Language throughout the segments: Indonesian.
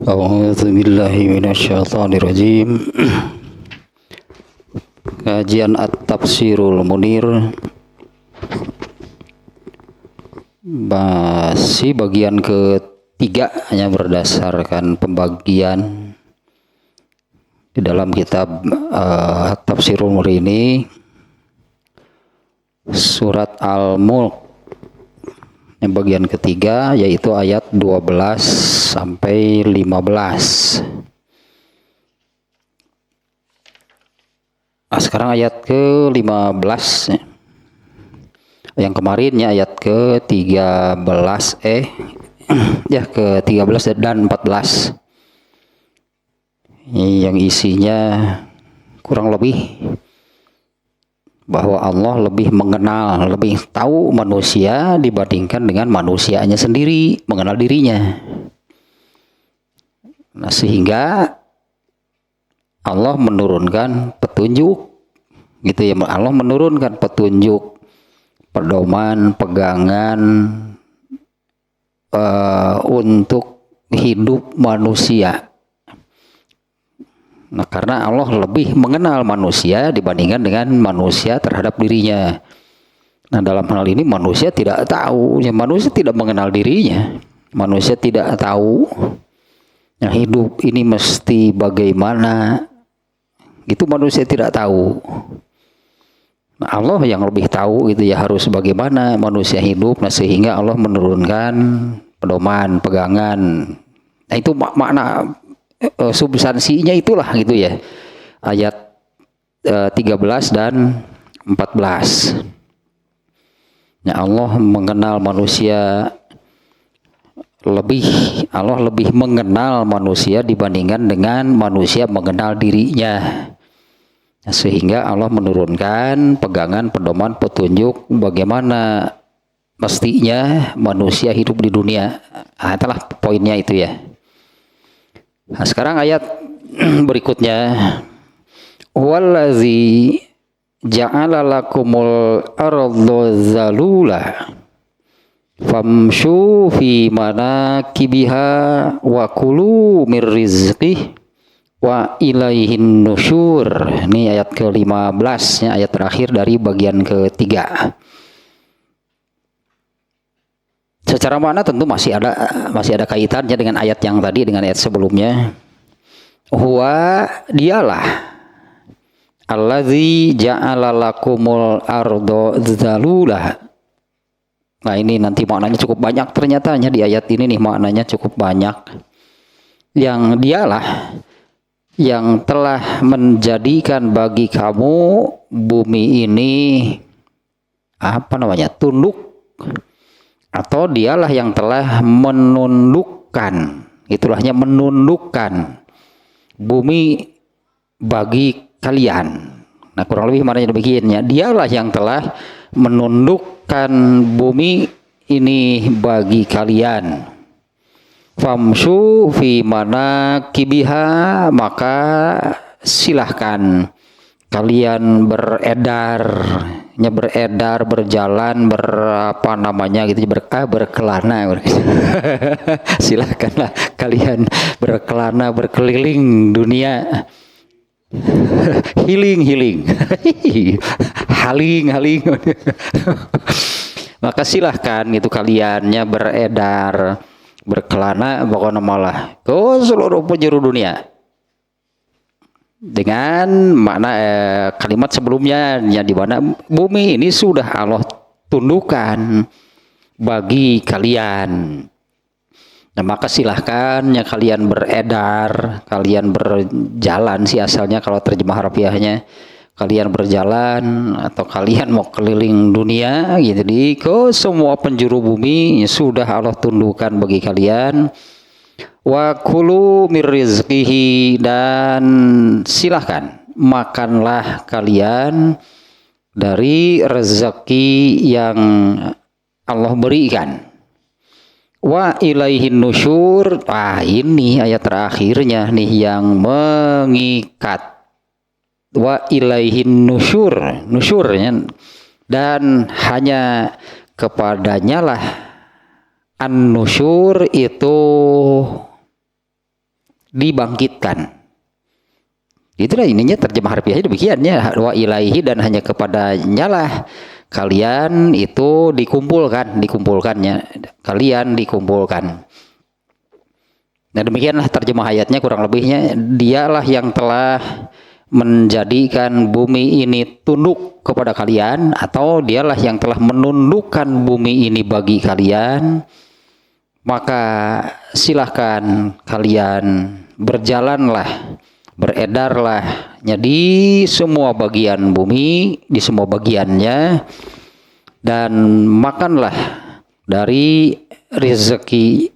A'udzu billahi minasyaitonir rajim. Kajian At-Tafsirul Munir masih bagian ketiga, hanya berdasarkan pembagian di dalam kitab Tafsirul Munir ini surat Al-Mulk yang bagian ketiga, yaitu ayat 12 sampai 15. Nah, sekarang ayat ke-15. Yang kemarinnya ayat ke-13 ya ke-13 dan 14. Yang isinya kurang lebih bahwa Allah lebih mengenal, lebih tahu manusia dibandingkan dengan manusianya sendiri mengenal dirinya. Nah, sehingga Allah menurunkan petunjuk, gitu ya. Allah menurunkan petunjuk, pedoman, pegangan untuk hidup manusia. Nah, karena Allah lebih mengenal manusia dibandingkan dengan manusia terhadap dirinya. Nah, dalam hal ini manusia tidak tahu, ya, manusia tidak mengenal dirinya. Manusia tidak tahu yang hidup ini mesti bagaimana. Itu manusia tidak tahu. Nah, Allah yang lebih tahu gitu ya, harus bagaimana manusia hidup. Nah, sehingga Allah menurunkan pedoman, pegangan. Nah, itu makna substansinya itulah gitu ya. Ayat 13 dan 14. Ya, Allah mengenal manusia Allah lebih mengenal manusia dibandingkan dengan manusia mengenal dirinya. Nah, sehingga Allah menurunkan pegangan, pedoman, petunjuk bagaimana mestinya manusia hidup di dunia. Nah, itulah poinnya itu ya. Nah, sekarang ayat berikutnya, wallazi ja'ala lakumul arda zalula famshu fi manakibiha wa kulu mir rizqih wa ilaihin nusyur. Ini ayat ke-15 ya, ayat terakhir dari bagian ketiga. Secara makna tentu masih ada kaitannya dengan ayat yang tadi, dengan ayat sebelumnya. Huwa, dialah allazi ja'ala lakumul ardo zalula. Nah, ini nanti maknanya cukup banyak ternyatanya di ayat ini nih, maknanya cukup banyak. Yang dialah yang telah menjadikan bagi kamu bumi ini tunduk, atau dialah yang telah menundukkan, itulahnya menundukkan bumi bagi kalian. Nah, kurang lebih maknanya demikian ya. Dialah yang telah menundukkan bumi ini bagi kalian. Famshu fi manakibiha, maka silahkan kalian beredar, berjalan, berkelana. Silahkanlah kalian berkelana, berkeliling dunia. Healing. haling. Maka silahkan itu kaliannya beredar, berkelana, pokoknya malah ke seluruh penjuru dunia. Dengan makna kalimat sebelumnya, yang di mana bumi ini sudah Allah tundukkan bagi kalian. Nah, maka silahkan ya kalian beredar, kalian berjalan sih asalnya kalau terjemah harfiahnya. Kalian berjalan atau kalian mau keliling dunia gitu, di ke semua penjuru bumi sudah Allah tundukkan bagi kalian. Wa kulu mir rizqihi, dan silahkan makanlah kalian dari rezeki yang Allah berikan. Wa ilaihin nusyur. Ini ayat terakhirnya nih yang mengikat. Wa ilaihin nusyurnya, dan hanya kepadanya lah an-nusyur itu dibangkitkan. Itulah ininya terjemah harfiahnya demikiannya, wa ilaihi, dan hanya kepadanya lah kalian itu dikumpulkannya, kalian dikumpulkan. Nah demikianlah terjemah ayatnya kurang lebihnya. Dialah yang telah menjadikan bumi ini tunduk kepada kalian, atau dialah yang telah menundukkan bumi ini bagi kalian. Maka silahkan kalian berjalanlah, beredarlah di semua bagian bumi, di semua bagiannya, dan makanlah dari rezekinya,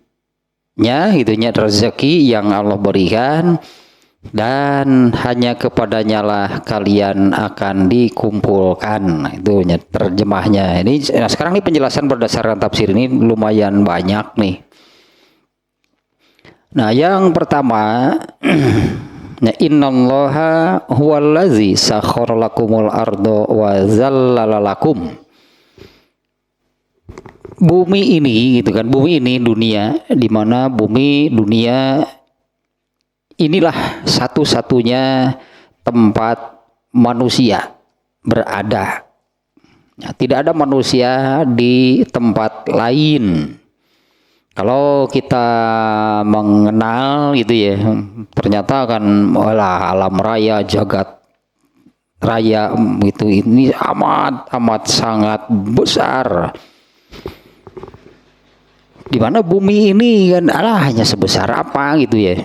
gitunya, rezeki yang Allah berikan, dan hanya kepadanya lah kalian akan dikumpulkan. Nah, itu terjemahnya. Ini sekarang ini penjelasan berdasarkan tafsir ini lumayan banyak nih. Nah, yang pertama, innallaha huwallazi sakhkhara lakumul ardo wa zallala lakum. Bumi ini gitu kan, bumi ini dunia, di mana bumi dunia inilah satu-satunya tempat manusia berada. Ya, tidak ada manusia di tempat lain. Kalau kita mengenal gitu ya, ternyata kan alam raya, jagat raya itu ini amat sangat besar. Di mana bumi ini kan hanya sebesar apa gitu ya.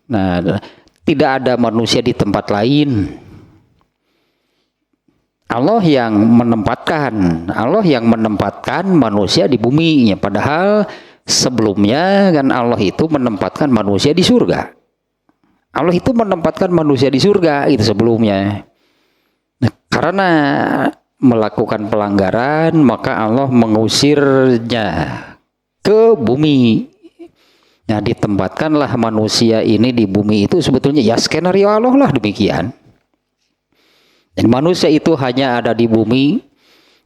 Nah, tidak ada manusia di tempat lain. Allah yang menempatkan manusia di bumi. Padahal sebelumnya kan Allah itu menempatkan manusia di surga. Allah itu menempatkan manusia di surga itu sebelumnya. Nah, karena melakukan pelanggaran, maka Allah mengusirnya ke bumi. Nah, ditempatkanlah manusia ini di bumi itu sebetulnya ya skenario Allah lah demikian. Dan manusia itu hanya ada di bumi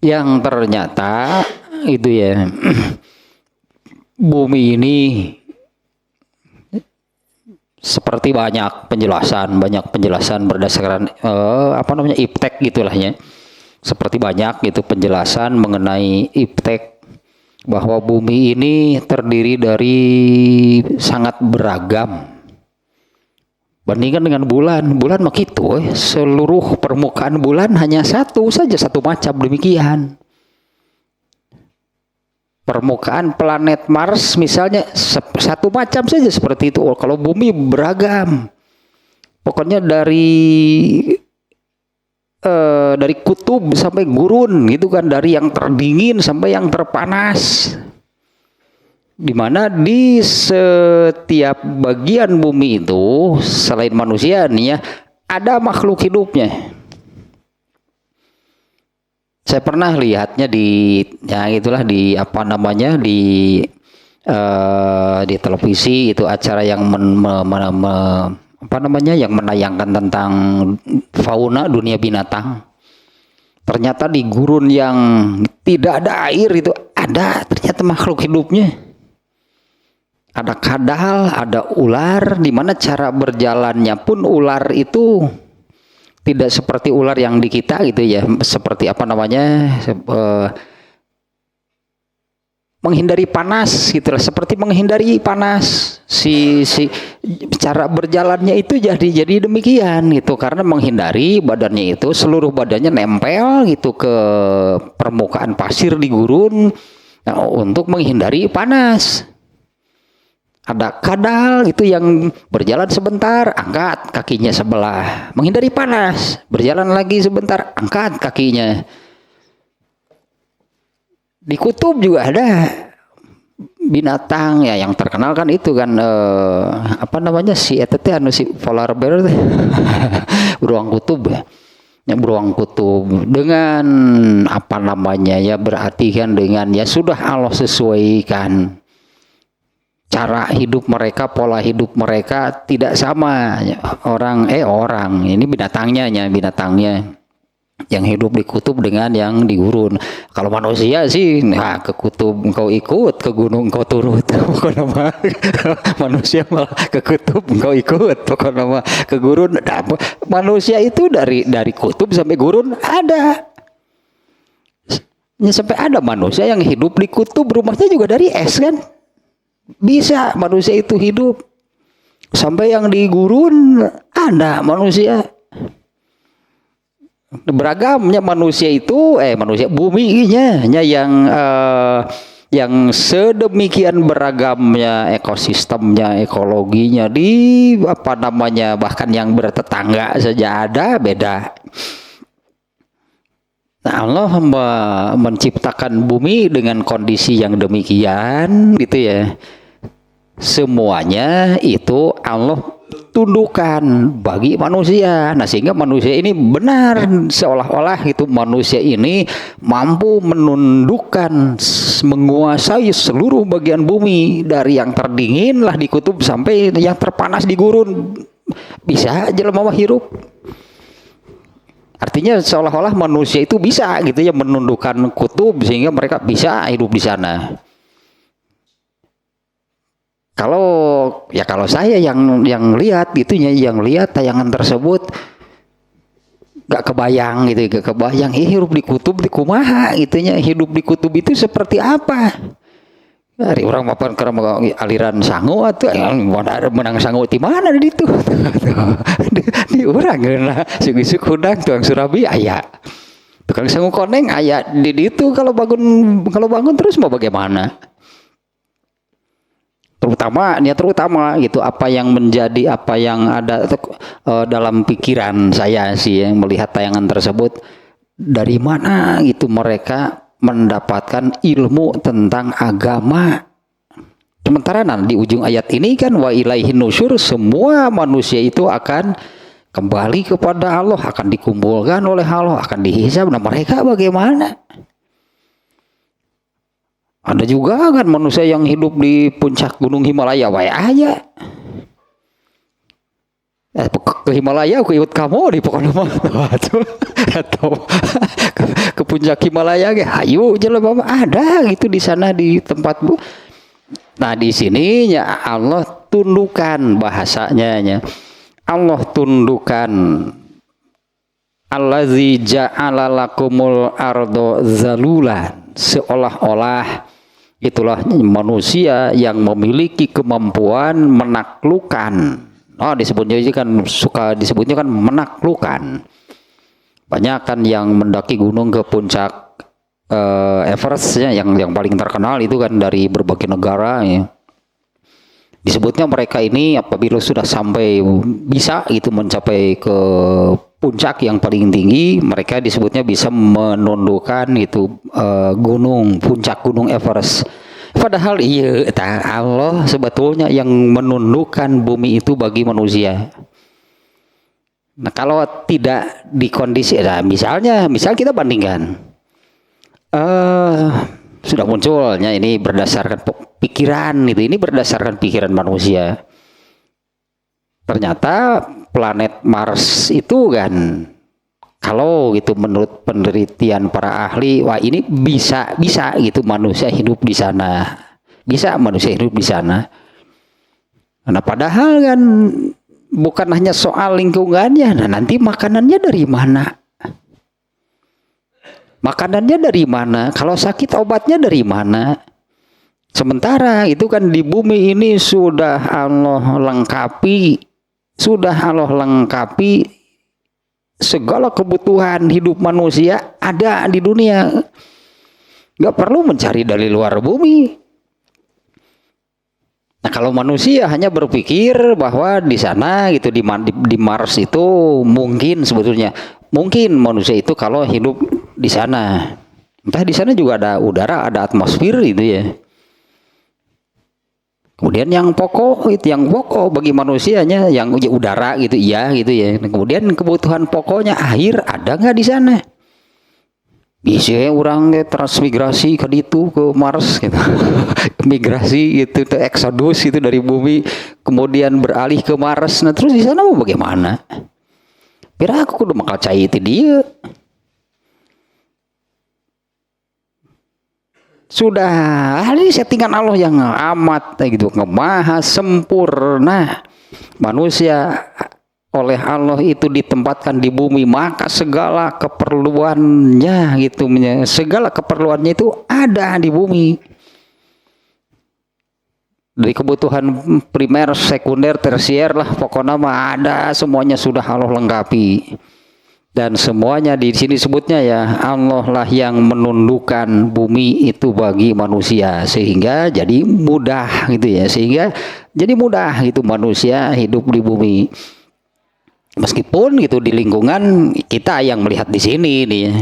yang ternyata itu ya bumi ini seperti banyak penjelasan berdasarkan iptek gitulah ya. Seperti banyak itu penjelasan mengenai iptek, bahwa bumi ini terdiri dari sangat beragam. Bandingkan dengan bulan mah gitu, seluruh permukaan bulan hanya satu macam demikian. Permukaan planet Mars misalnya satu macam saja seperti itu. Kalau bumi beragam, pokoknya dari kutub sampai gurun gitu kan, dari yang terdingin sampai yang terpanas, dimana di setiap bagian bumi itu selain manusia nih ya ada makhluk hidupnya. Saya pernah lihatnya di di televisi itu acara yang yang menayangkan tentang fauna dunia binatang. Ternyata di gurun yang tidak ada air itu ada ternyata makhluk hidupnya. Ada kadal, ada ular, di mana cara berjalannya pun ular itu tidak seperti ular yang di kita gitu ya, seperti menghindari panas gitulah, seperti menghindari panas. Si cara berjalannya itu jadi demikian gitu, karena menghindari badannya itu seluruh badannya nempel gitu ke permukaan pasir di gurun, untuk menghindari panas. Ada kadal itu yang berjalan sebentar, angkat kakinya sebelah, menghindari panas, berjalan lagi sebentar, angkat kakinya. Di kutub juga ada binatang ya yang terkenal kan itu kan si polar bear beruang kutub ya. Beruang kutub dengan berarti kan dengan sudah Allah sesuaikan cara hidup mereka, pola hidup mereka tidak sama. Orang ini binatangnya yang hidup di kutub dengan yang di gurun. Kalau manusia sih, nah ke kutub engkau ikut, ke gunung engkau turut. Pokoknya mah manusia malah ke kutub engkau ikut, pokoknya mah ke gurun. Nah, manusia itu dari kutub sampai gurun ada. Ya, sampai ada manusia yang hidup di kutub, rumahnya juga dari es kan. Bisa manusia itu hidup. Sampai yang di gurun ada manusia. Beragamnya manusia itu manusia buminya yang sedemikian beragamnya ekosistemnya, ekologinya di bahkan yang bertetangga saja ada beda. Nah, Allah menciptakan bumi dengan kondisi yang demikian gitu ya. Semuanya itu Allah tundukkan bagi manusia. Nah, sehingga manusia ini benar seolah-olah itu manusia ini mampu menundukkan, menguasai seluruh bagian bumi dari yang terdingin lah di kutub sampai yang terpanas di gurun. Bisa jelema hirup. Artinya seolah-olah manusia itu bisa gitu ya menundukkan kutub sehingga mereka bisa hidup di sana. Kalau saya yang lihat gitunya, yang lihat tayangan tersebut gak kebayang gitu, gak kebayang hidup di kutub di kumaha gitunya, hidup di kutub itu seperti apa. Dari orang mapan karena aliran sangu atau menang sangu di mana di itu. Di orang geuna sugi-sugi udang tuang surabi aya. Tukang sangu koneng aya di itu kalau bangun terus mau bagaimana? Terutama gitu apa yang ada dalam pikiran saya sih yang melihat tayangan tersebut, dari mana gitu mereka mendapatkan ilmu tentang agama. Sementara di ujung ayat ini kan wa ilaihin nusyur, semua manusia itu akan kembali kepada Allah, akan dikumpulkan oleh Allah, akan dihisab. Nah, mereka bagaimana? Ada juga kan manusia yang hidup di puncak gunung Himalaya, wae aja. Ke Himalaya aku ikut kamu di pokoknya mah atau ke puncak Himalaya ge hayu jelema ada gitu di sana di tempat bu. Nah, di sini ya Allah tundukkan bahasanya. Allah tundukkan allazi ja'ala lakumul ardo zalulan, seolah-olah itulah manusia yang memiliki kemampuan menaklukkan. Disebutnya kan menaklukkan. Banyak kan yang mendaki gunung ke puncak Everest ya, yang paling terkenal itu kan dari berbagai negara ya. Disebutnya mereka ini apabila sudah sampai bisa itu mencapai ke puncak yang paling tinggi, mereka disebutnya bisa menundukkan itu puncak gunung Everest. Padahal iya Allah sebetulnya yang menundukkan bumi itu bagi manusia. Nah, kalau tidak di kondisi, misal kita bandingkan, sudah munculnya ini berdasarkan pikiran itu, ini berdasarkan pikiran manusia. Ternyata planet Mars itu kan, kalau gitu menurut penelitian para ahli, wah ini bisa gitu manusia hidup di sana. Bisa manusia hidup di sana. Nah, padahal kan bukan hanya soal lingkungannya. Nah, nanti makanannya dari mana? Makanannya dari mana? Kalau sakit obatnya dari mana? Sementara itu kan di bumi ini sudah Allah lengkapi segala kebutuhan hidup manusia ada di dunia. Gak perlu mencari dari luar bumi. Nah, kalau manusia hanya berpikir bahwa di sana gitu di Mars itu mungkin manusia itu kalau hidup di sana. Entah di sana juga ada udara, ada atmosfer gitu ya. Kemudian yang pokok bagi manusianya yang udara gitu ya. Kemudian kebutuhan pokoknya air ada nggak di sana? Bisa orang transmigrasi ke Mars gitu. Migrasi gitu, eksodus itu dari bumi kemudian beralih ke Mars. Nah, terus di sana mau bagaimana? Kira aku udah bakal cai itu dia. Sudah ini settingan Allah yang amat gitu, maha sempurna. Manusia oleh Allah itu ditempatkan di bumi, maka segala keperluannya gitu, segala keperluannya itu ada di bumi. Dari kebutuhan primer, sekunder, tersier lah, pokoknya mah ada, semuanya sudah Allah lengkapi. Dan semuanya di sini sebutnya ya Allah lah yang menundukkan bumi itu bagi manusia, sehingga jadi mudah gitu ya, sehingga jadi mudah gitu manusia hidup di bumi. Meskipun gitu di lingkungan kita yang melihat di sini nih ya.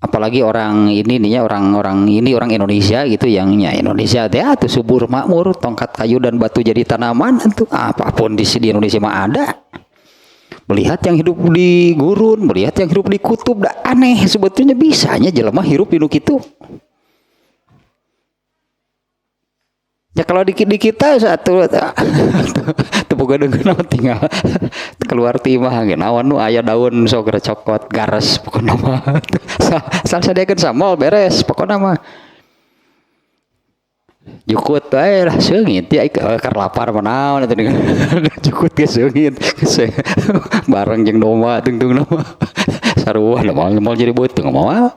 Apalagi orang ini nih ya, orang Indonesia gitu, yang ya Indonesia tuh subur makmur, tongkat kayu dan batu jadi tanaman, itu apapun di Indonesia mah ada. Melihat yang hidup di gurun, melihat yang hidup di kutub, dah aneh sebetulnya bisanya jelema hirup di nu kitu. Ya kalau di kita satu boga deungeun tinggal keluar timah naon nu aya daun sok cokot gares pokona mah. Sal sadiakeun samol beres pokona mah. Jukut ae lah seungit ya keur lapar manaon atuh dengan jukut ge seungit bareng jeung domba tungtung mah sarua moal jadi beuteung moal.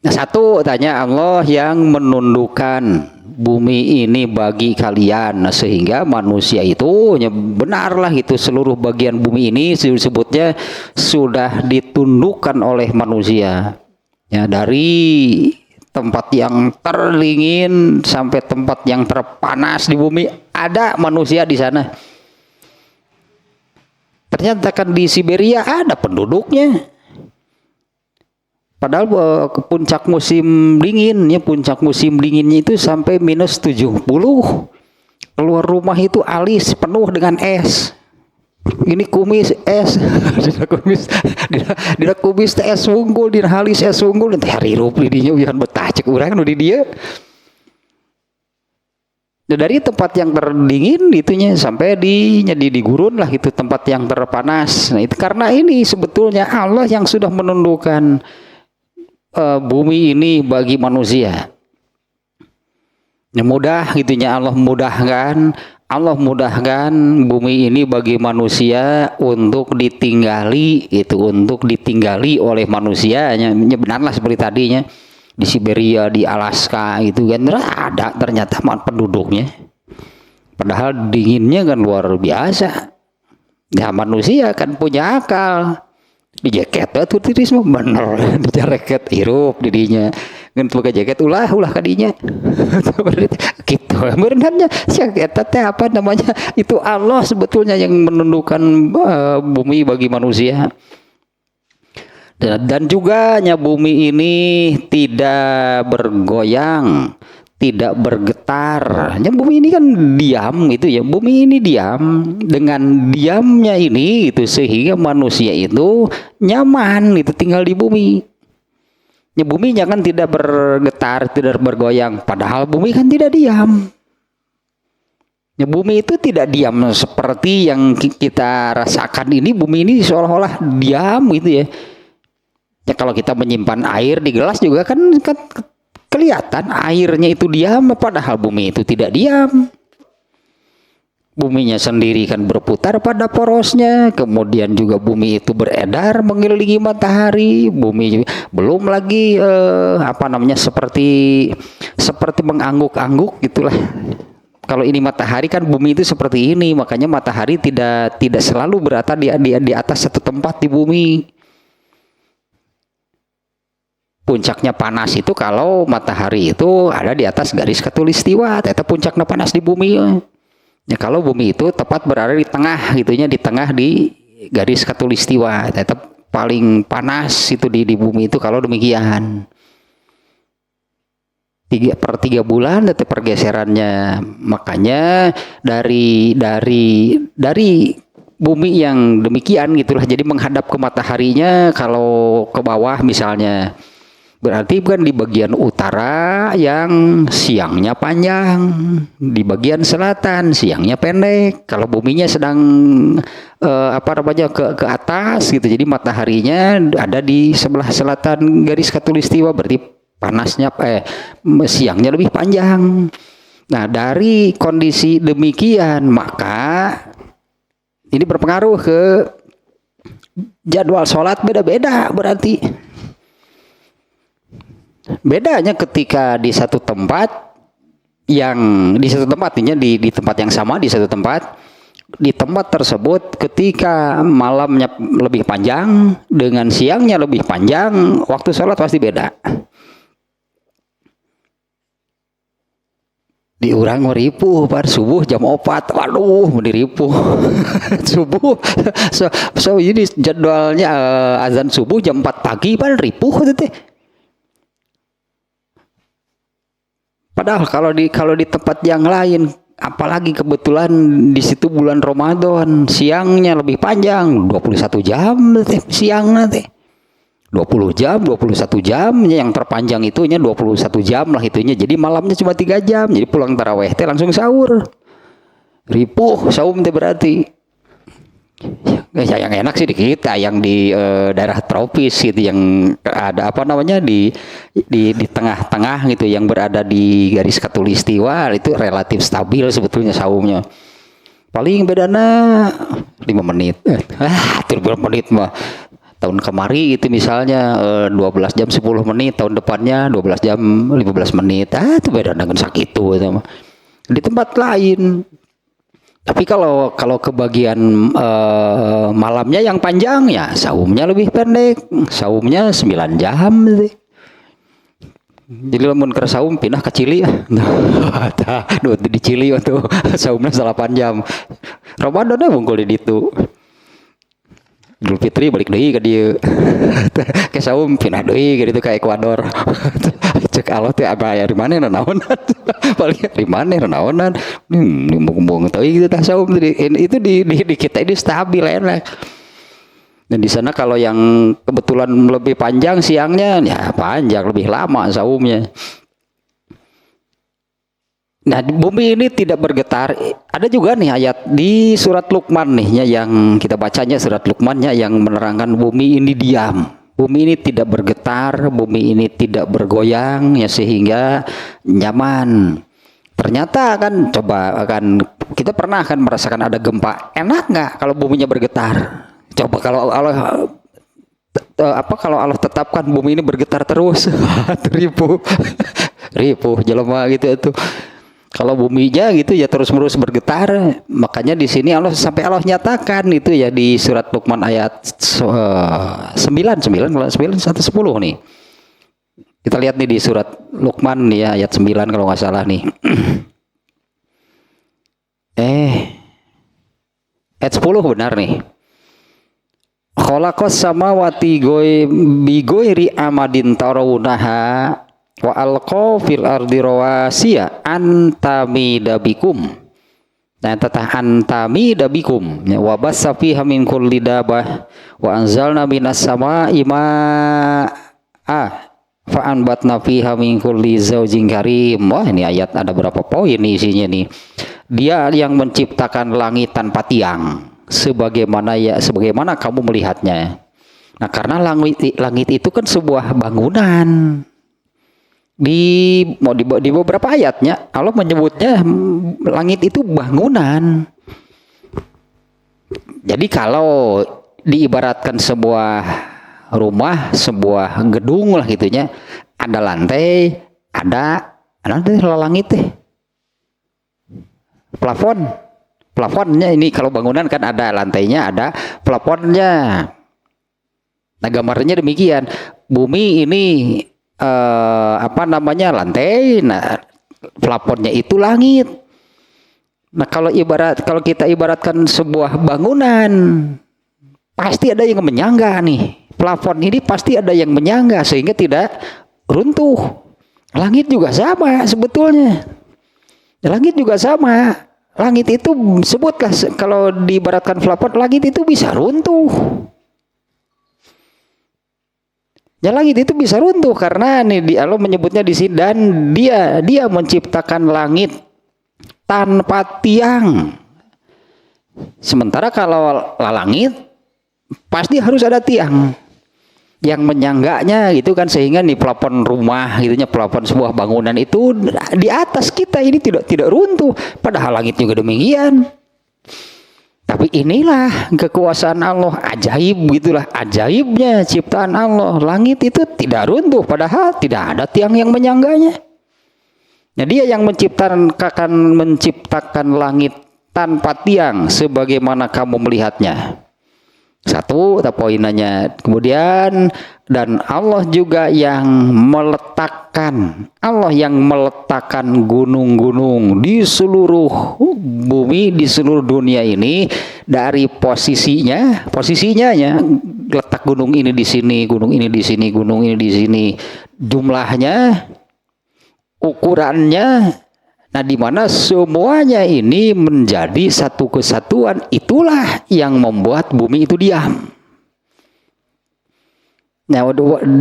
Nah, satu tanya Allah yang menundukkan bumi ini bagi kalian, sehingga manusia itu benarlah itu seluruh bagian bumi ini disebutnya sudah ditundukkan oleh manusia ya, dari tempat yang terdingin sampai tempat yang terpanas di bumi ada manusia di sana. Ternyata kan di Siberia ada penduduknya. Padahal puncak musim dinginnya, puncak musim dinginnya itu sampai minus 70. Keluar rumah itu alis penuh dengan es. Ini kumis es, dina kumis teh es unggul, dina halis es unggul, teh hirup di dinya uyan betah cek urang nu di dieu. Dari tempat yang terdingin itunya sampai di gurun lah itu tempat yang terpanas. Nah itu karena ini sebetulnya Allah yang sudah menundukkan bumi ini bagi manusia. Ya mudah gitunya Allah mudahkan bumi ini bagi manusia untuk ditinggali oleh manusianya. Benarlah seperti tadinya di Siberia, di Alaska itu kan ada ternyata penduduknya. Padahal dinginnya kan luar biasa. Ya manusia kan punya akal. Di jaket tuh tiris mah bener di jaket hirup dirinya ngan buka jaket ulah kadinya gitu benernya eta teh apa namanya itu Allah sebetulnya yang menundukkan bumi bagi manusia. Dan juga bumi ini tidak bergoyang, tidak bergetar. Ya, bumi ini kan diam gitu ya. Bumi ini diam, dengan diamnya ini itu sehingga manusia itu nyaman itu tinggal di bumi. Ya, buminya kan tidak bergetar, tidak bergoyang, padahal bumi kan tidak diam. Ya, bumi itu tidak diam seperti yang kita rasakan ini. Bumi ini seolah-olah diam gitu ya. Ya kalau kita menyimpan air di gelas juga kan kelihatan airnya itu diam, padahal bumi itu tidak diam. Buminya sendiri kan berputar pada porosnya, kemudian juga bumi itu beredar mengelilingi matahari. Bumi belum lagi seperti mengangguk-angguk gitulah. Kalau ini matahari kan bumi itu seperti ini, makanya matahari tidak selalu berada di atas satu tempat di bumi. Puncaknya panas itu kalau matahari itu ada di atas garis khatulistiwa, itu puncaknya panas di bumi. Ya kalau bumi itu tepat berada di tengah gitunya, di tengah di garis khatulistiwa, itu paling panas itu di bumi itu kalau demikian. 3 bulan itu pergeserannya. Makanya dari bumi yang demikian gitulah, jadi menghadap ke mataharinya kalau ke bawah misalnya Berarti kan di bagian utara yang siangnya panjang, di bagian selatan siangnya pendek. Kalau buminya sedang ke atas gitu, jadi mataharinya ada di sebelah selatan garis khatulistiwa, berarti panasnya siangnya lebih panjang. Nah, dari kondisi demikian maka ini berpengaruh ke jadwal sholat beda-beda berarti. Bedanya ketika di satu tempat di tempat yang sama di satu tempat, di tempat tersebut ketika malamnya lebih panjang dengan siangnya lebih panjang, waktu sholat pasti beda. Diurang ripuh par subuh jam 4, waduh diripuh subuh ini jadwalnya azan subuh jam 4 pagi par ripuh teh. Padahal kalau di tempat yang lain, apalagi kebetulan di situ bulan Ramadan, siangnya lebih panjang, 21 jam siang nanti. 20 jam, 21 jam, yang terpanjang itunya 21 jam lah itunya. Jadi malamnya cuma 3 jam. Jadi pulang tarawih teh langsung sahur. Ripuh saum teh berarti. Ya, yang enak sih di kita yang di daerah tropis gitu, yang ada di tengah-tengah gitu, yang berada di garis khatulistiwa, itu relatif stabil sebetulnya saumnya. Paling bedana 5 menit. 5 menit mah. Tahun kemari itu misalnya 12 jam 10 menit, tahun depannya 12 jam 15 menit. Itu beda dengan sakitu itu mah. Di tempat lain. Tapi kalau ke bagian malamnya yang panjang, ya saumnya lebih pendek, saumnya 9 jam gitu. Jadi lamun keur saum pindah ke Cili ya. Di Cili tuh saumnya 8 jam. Ramadannya bungkul di ditu. Idul Fitri balik deui ka dieu. Ke saum pindah deui gitu ke Ekuador. Cek Allah teh aba aya di mana naonan. Paling di mana naonan. Mumpung teuing gitu tah saum itu di kita ini stabil enak. Dan di sana kalau yang kebetulan lebih panjang siangnya, ya panjang lebih lama saumnya. Nah, bumi ini tidak bergetar. Ada juga nih ayat di surat Luqman nih yang kita bacanya, surat Luqmannya yang menerangkan bumi ini diam. Bumi ini tidak bergetar, bumi ini tidak bergoyang ya, sehingga nyaman. Ternyata kita pernah merasakan ada gempa. Enak nggak kalau buminya bergetar? Coba kalau Allah tetapkan bumi ini bergetar terus, ripuh jelema gitu itu. Kalau buminya gitu ya terus-menerus bergetar, makanya di sini Allah nyatakan itu ya di surat Luqman ayat 9 atau 10 nih. Kita lihat nih di surat Luqman nih ya ayat 9 kalau nggak salah nih. Ayat 10 benar nih. Khalaqas samawati bigoiri amadin tarawunaha wa alqa fil ardi rawasiya antamida bikum. Nah, tatah antamida bikum wa bassa fiha min kulli dabah wa anzalna minas samaa'i maa'a fa anbatna fiha min kulli zaujin karim. Wah, ini ayat ada berapa poin nih isinya nih. Dia yang menciptakan langit tanpa tiang sebagaimana kamu melihatnya. Nah, karena langit itu kan sebuah bangunan. Di beberapa ayatnya Allah menyebutnya langit itu bangunan. Jadi kalau diibaratkan sebuah rumah, sebuah gedung lah gitunya, ada lantai, ada langit teh. Plafonnya ini kalau bangunan kan ada lantainya, ada plafonnya. Nah, gambarnya demikian. Bumi ini lantai, nah plafonnya itu langit. Nah, kalau kita ibaratkan sebuah bangunan, pasti ada yang menyangga nih. Plafon ini pasti ada yang menyangga sehingga tidak runtuh. Langit juga sama sebetulnya. Langit juga sama. Langit itu sebutlah kalau diibaratkan plafon, langit itu bisa runtuh. Ya langit itu bisa runtuh karena nih Allah menyebutnya di sini, dan dia menciptakan langit tanpa tiang. Sementara kalau langit pasti harus ada tiang yang menyangganya gitu kan, sehingga nih plafon rumah gitunya, plafon sebuah bangunan itu di atas kita ini tidak runtuh, padahal langit juga demikian. Tapi inilah kekuasaan Allah, ajaib gitulah, ajaibnya ciptaan Allah. Langit itu tidak runtuh padahal tidak ada tiang yang menyangganya. Nah, dia yang menciptakan langit tanpa tiang sebagaimana kamu melihatnya. Satu poinnya. Kemudian dan Allah juga yang meletakkan gunung-gunung di seluruh bumi, di seluruh dunia ini, dari posisinya ya, letak gunung ini di sini, gunung ini di sini, gunung ini di sini, jumlahnya, ukurannya. Nah, di mana semuanya ini menjadi satu kesatuan, itulah yang membuat bumi itu diam. Nah,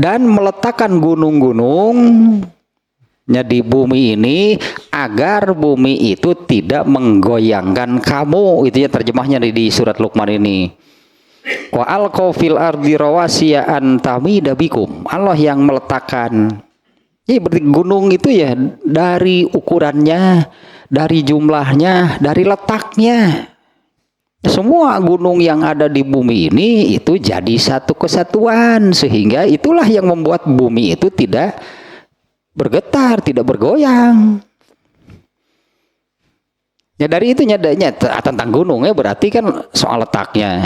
dan meletakkan gunung-gunungnya di bumi ini agar bumi itu tidak menggoyangkan kamu. Itu ya terjemahnya di surat Luqman ini. Wa alqaw fil ardi rawasiya an tamida bikum. Allah yang meletakkan. Jadi berarti gunung itu ya dari ukurannya, dari jumlahnya, dari letaknya. Semua gunung yang ada di bumi ini itu jadi satu kesatuan, sehingga itulah yang membuat bumi itu tidak bergetar, tidak bergoyang. Ya dari itu nyadanya tentang gunung ya, berarti kan soal letaknya.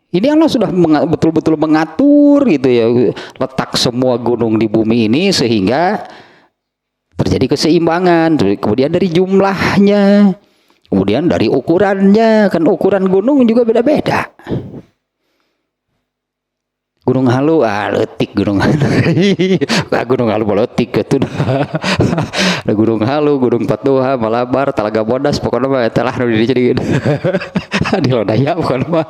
Ini Allah sudah betul-betul mengatur gitu ya, letak semua gunung di bumi ini sehingga terjadi keseimbangan. Kemudian dari jumlahnya, kemudian dari ukurannya, kan ukuran gunung juga beda-beda. Gunung Halu, letik Gunung Halu. Gunung Halu letik itu dah. Ada Gunung Halu, Gunung Patuha, Malabar, Talaga Bodas, pokoknya mah telah nu jadi di Lodaya pokoknya mah.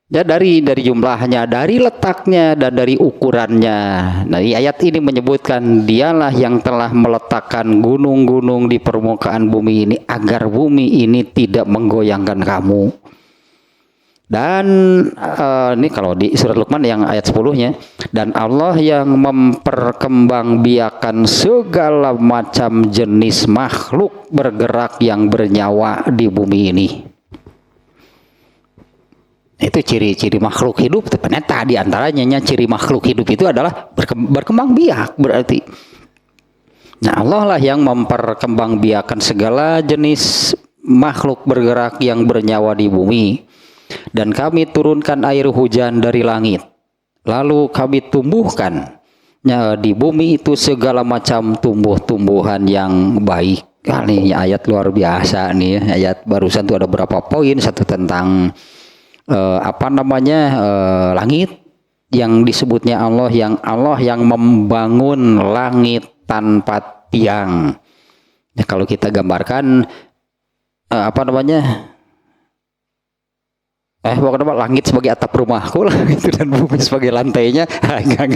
Ya dari jumlahnya, dari letaknya, dan dari ukurannya. Nah, di ayat ini menyebutkan dialah yang telah meletakkan gunung-gunung di permukaan bumi ini agar bumi ini tidak menggoyangkan kamu. Dan ini kalau di surat Luqman yang ayat 10-nya, dan Allah yang memperkembangbiakan segala macam jenis makhluk bergerak yang bernyawa di bumi ini. Itu ciri-ciri makhluk hidup. Ternyata di antaranya ciri makhluk hidup itu adalah berkembang biak berarti. Nah, Allah lah yang memperkembangbiakan segala jenis makhluk bergerak yang bernyawa di bumi. Dan kami turunkan air hujan dari langit, lalu kami tumbuhkan di bumi itu segala macam tumbuh-tumbuhan yang baik. Ini ayat luar biasa nih ya. Ayat barusan itu ada berapa poin, satu tentang langit yang disebutnya Allah yang membangun langit tanpa tiang. Nah, kalau kita gambarkan pokoknya langit sebagai atap rumahku lah gitu, dan bumi sebagai lantainya. Enggak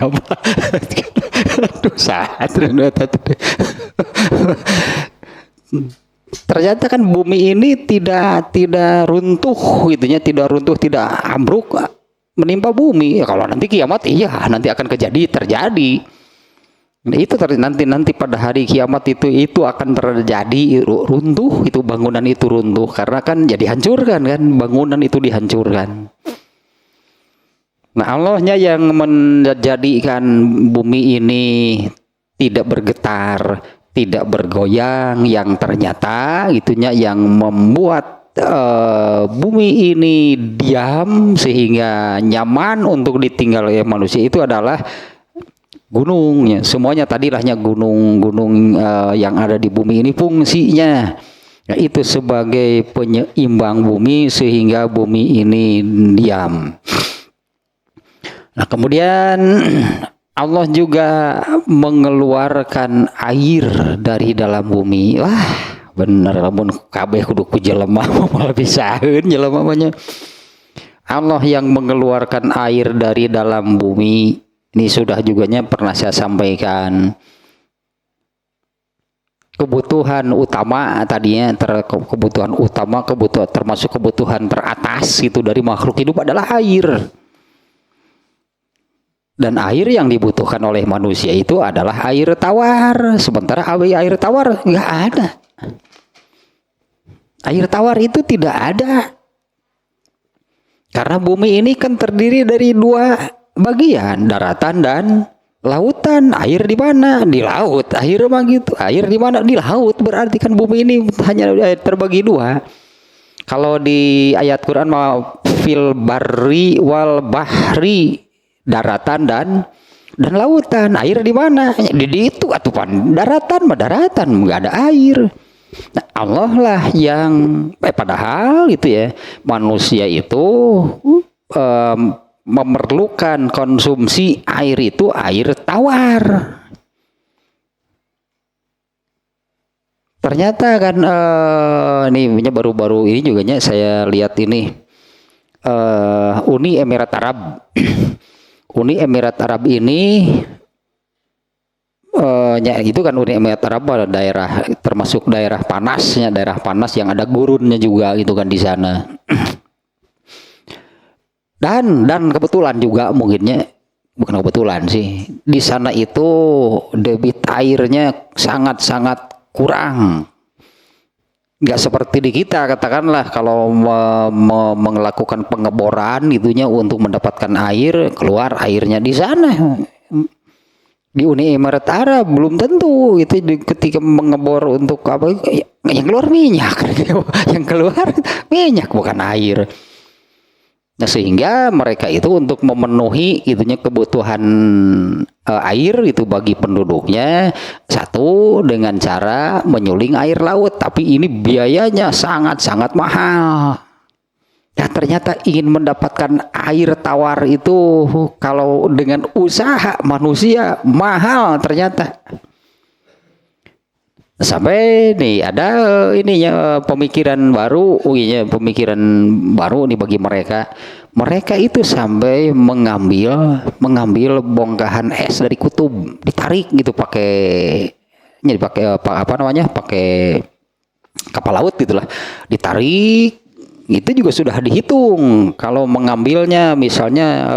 ternyata kan bumi ini tidak runtuh gitunya, tidak ambruk menimpa bumi. Kalau nanti kiamat nanti akan terjadi. Itu nanti pada hari kiamat itu akan terjadi runtuh, itu bangunan itu runtuh karena kan jadi hancurkan kan, bangunan itu dihancurkan. Nah, Allahnya yang menjadikan bumi ini tidak bergetar, tidak bergoyang, yang ternyata itunya yang membuat bumi ini diam sehingga nyaman untuk ditinggal oleh manusia itu adalah gunungnya. Semuanya tadilahnya gunung-gunung yang ada di bumi ini fungsinya itu sebagai penyeimbang bumi sehingga bumi ini diam. Nah, kemudian Allah juga mengeluarkan air dari dalam bumi. Wah, bener lamun kabeh kudu ku jelema malah bisaeun jelema mah. Allah yang mengeluarkan air dari dalam bumi. Ini sudah juganya pernah saya sampaikan. Kebutuhan utama tadinya kebutuhan utama, termasuk kebutuhan teratas itu dari makhluk hidup adalah air. Dan air yang dibutuhkan oleh manusia itu adalah air tawar. Sementara air tawar nggak ada. Air tawar itu tidak ada. Karena bumi ini kan terdiri dari dua bagian, daratan dan lautan. Air di mana? Di laut. Air mah gitu. Air di mana? Di laut. Berarti kan bumi ini hanya terbagi dua. Kalau di ayat Quran mah fil barri wal bahri, daratan dan lautan. Air di mana? Di itu atupan daratan mah daratan, enggak ada air. Nah, Allah lah yang padahal itu ya, manusia itu memerlukan konsumsi air itu air tawar. Ternyata kan ini baru-baru ini juga saya lihat ini Uni Emirat Arab. Uni Emirat Arab ini itu kan Uni Emirat Arab daerah termasuk daerah panasnya, daerah panas yang ada gurunnya juga gitu kan di sana. Dan kebetulan juga mungkinnya bukan kebetulan sih, di sana itu debit airnya sangat-sangat kurang. Nggak seperti di kita, katakanlah kalau melakukan pengeboran itunya untuk mendapatkan air, keluar airnya di sana. Di Uni Emirat Arab belum tentu itu ketika mengebor untuk apa, yang keluar minyak. Yang keluar minyak bukan air. Nah, sehingga mereka itu untuk memenuhi itunya kebutuhan air itu bagi penduduknya, satu dengan cara menyuling air laut, tapi ini biayanya sangat-sangat mahal. Dan ternyata ingin mendapatkan air tawar itu kalau dengan usaha manusia mahal ternyata. Sampai nih ada ininya pemikiran baru nih bagi mereka. Mereka itu sampai mengambil bongkahan es dari kutub, ditarik gitu pakai kapal laut gitulah, ditarik. Itu juga sudah dihitung kalau mengambilnya misalnya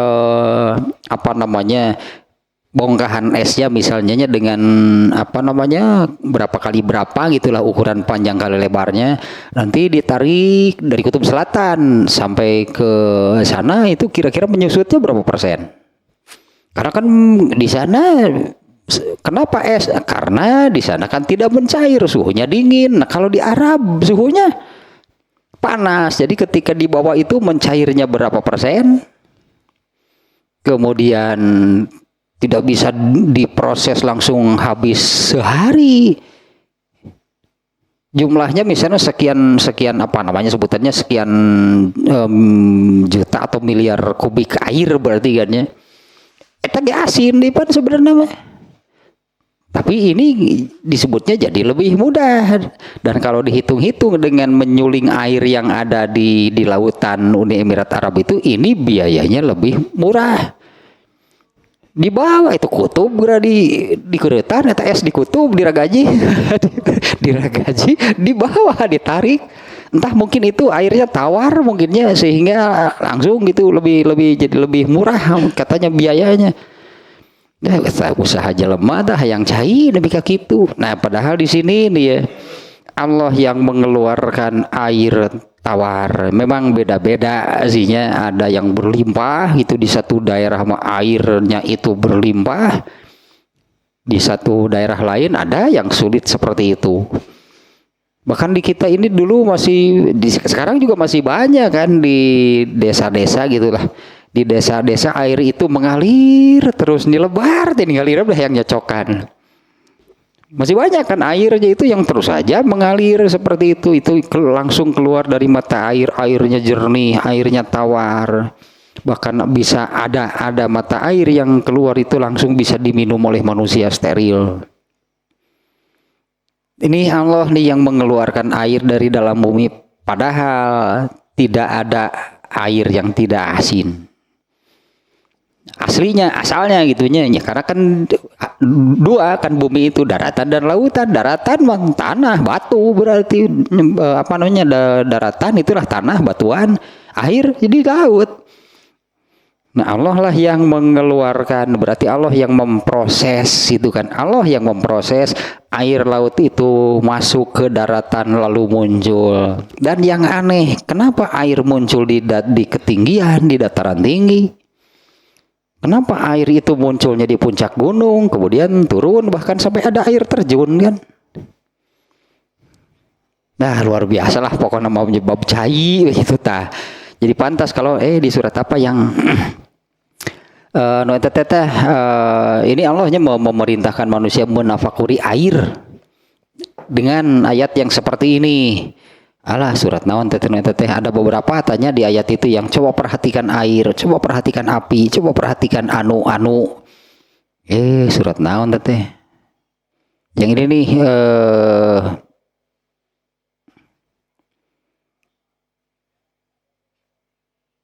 bongkahan esnya misalnya dengan berapa kali berapa gitulah ukuran panjang kali lebarnya, nanti ditarik dari kutub selatan sampai ke sana, itu kira-kira menyusutnya berapa persen? Karena kan di sana kenapa es? Karena di sana kan tidak mencair, suhunya dingin. Nah, kalau di Arab suhunya panas, jadi ketika di bawah itu mencairnya berapa persen, kemudian tidak bisa diproses langsung habis sehari. Jumlahnya misalnya sekian sebutannya sekian juta atau miliar kubik air berarti kan ya. Eta ge asin di pan sebenarnya. Tapi ini disebutnya jadi lebih mudah. Dan kalau dihitung-hitung dengan menyuling air yang ada di lautan Uni Emirat Arab itu, ini biayanya lebih murah. Di bawah itu kutub di keretan, eta es di kutub diragaji di bawah ditarik. Entah mungkin itu airnya tawar mungkinnya, sehingga langsung gitu jadi lebih murah katanya biayanya. Ya, usaha jelema dah yang cai demi kitu. Nah, padahal di sini nih ya, Allah yang mengeluarkan air tawar. Memang beda-beda sihnya, ada yang berlimpah gitu di satu daerah airnya itu berlimpah. Di satu daerah lain ada yang sulit seperti itu. Bahkan di kita ini dulu sekarang juga masih banyak kan di desa-desa gitulah. Di desa-desa air itu mengalir terus dilebar, tinggal udah yang nyocokan. Masih banyak kan airnya itu yang terus saja mengalir seperti itu langsung keluar dari mata air, airnya jernih, airnya tawar. Bahkan bisa ada mata air yang keluar itu langsung bisa diminum oleh manusia steril. Ini Allah nih yang mengeluarkan air dari dalam bumi, padahal tidak ada air yang tidak asin. Aslinya, asalnya gitunya ya, karena kan dua kan, bumi itu daratan dan lautan. Daratan mang tanah, batu, berarti daratan itulah tanah, batuan. Air jadi laut. Nah, Allah lah yang mengeluarkan, berarti Allah yang memproses itu kan. Allah yang memproses air laut itu masuk ke daratan lalu muncul. Dan yang aneh, kenapa air muncul di ketinggian, di dataran tinggi? Kenapa air itu munculnya di puncak gunung, kemudian turun, bahkan sampai ada air terjun kan? Nah, luar biasa lah pokoknya mau menyebab cai begitu tah. Jadi pantas kalau di surat apa yang ini Allahnya mau memerintahkan manusia menafakuri air dengan ayat yang seperti ini. Alah, surat naon teteh ada beberapa tanya di ayat itu yang coba perhatikan air, coba perhatikan api, coba perhatikan anu. Surat naon teteh. Yang ini nih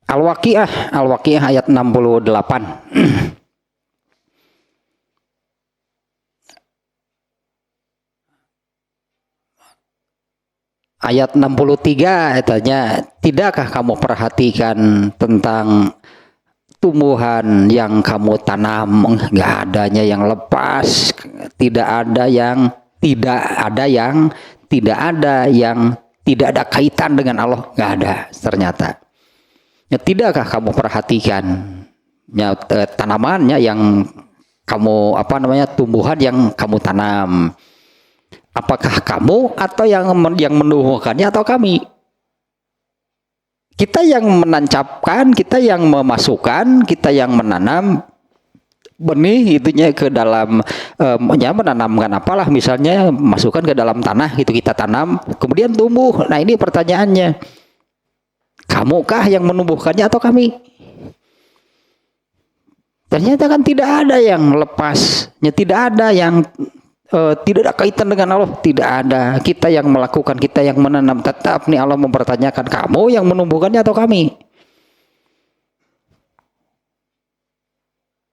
Al-Waqiah ayat 68. Ayat 63 katanya, tidakkah kamu perhatikan tentang tumbuhan yang kamu tanam, nggak adanya yang lepas, tidak ada yang tidak ada kaitan dengan Allah, nggak ada ternyata. Ya, tidakkah kamu perhatikan tanamannya yang kamu tumbuhan yang kamu tanam? Apakah kamu atau yang menumbuhkannya atau kami? Kita yang menancapkan, kita yang memasukkan, kita yang menanam benih itunya ke dalam menanamkan apalah misalnya, masukkan ke dalam tanah itu kita tanam, kemudian tumbuh. Nah, ini pertanyaannya. Kamukah yang menumbuhkannya atau kami? Ternyata kan tidak ada yang lepasnya, tidak ada yang tidak ada kaitan dengan Allah, tidak ada. Kita yang melakukan, kita yang menanam, tetap nih Allah mempertanyakan, kamu yang menumbuhkannya atau kami?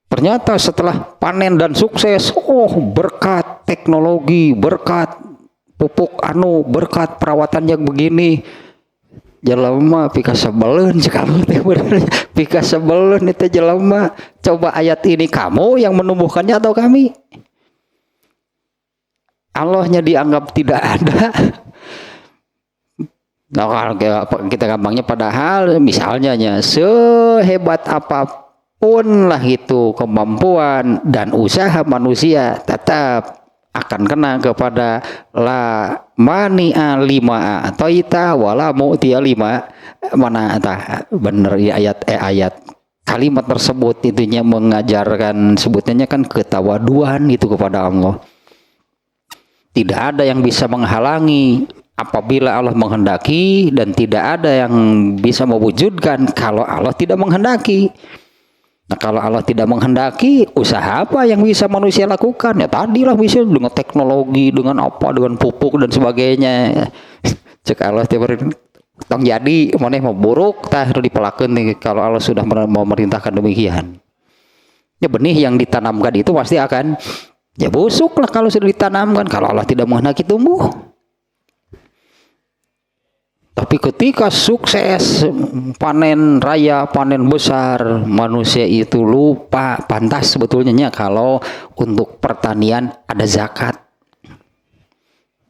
Ternyata setelah panen dan sukses, berkat teknologi, berkat pupuk berkat perawatan yang begini, jelema pika sebelen sekali pika sebelen itu jelema. Coba ayat ini, kamu yang menumbuhkannya atau kami? Allahnya dianggap tidak ada. Nah, kalau kita gampangnya, padahal misalnya sehebat apapun lah itu kemampuan dan usaha manusia, tetap akan kena kepada la mani'a lima atau ita wala mu'tiya lima. Mana bener ya ayat kalimat tersebut itunya mengajarkan, sebutnya kan ketawaduan itu kepada Allah. Tidak ada yang bisa menghalangi apabila Allah menghendaki, dan tidak ada yang bisa mewujudkan kalau Allah tidak menghendaki. Nah, kalau Allah tidak menghendaki, usaha apa yang bisa manusia lakukan? Ya tadilah bisa dengan teknologi, dengan apa, dengan pupuk dan sebagainya. Cek Allah tong jadi mana mau buruk tah dipelakeun nih kalau Allah sudah memerintahkan demikian. Ya, benih yang ditanamkan itu pasti akan ya busuk lah kalau sudah ditanamkan, kalau Allah tidak menghendaki tumbuh. Tapi ketika sukses panen raya, panen besar, manusia itu lupa pantas sebetulnya kalau untuk pertanian ada zakat.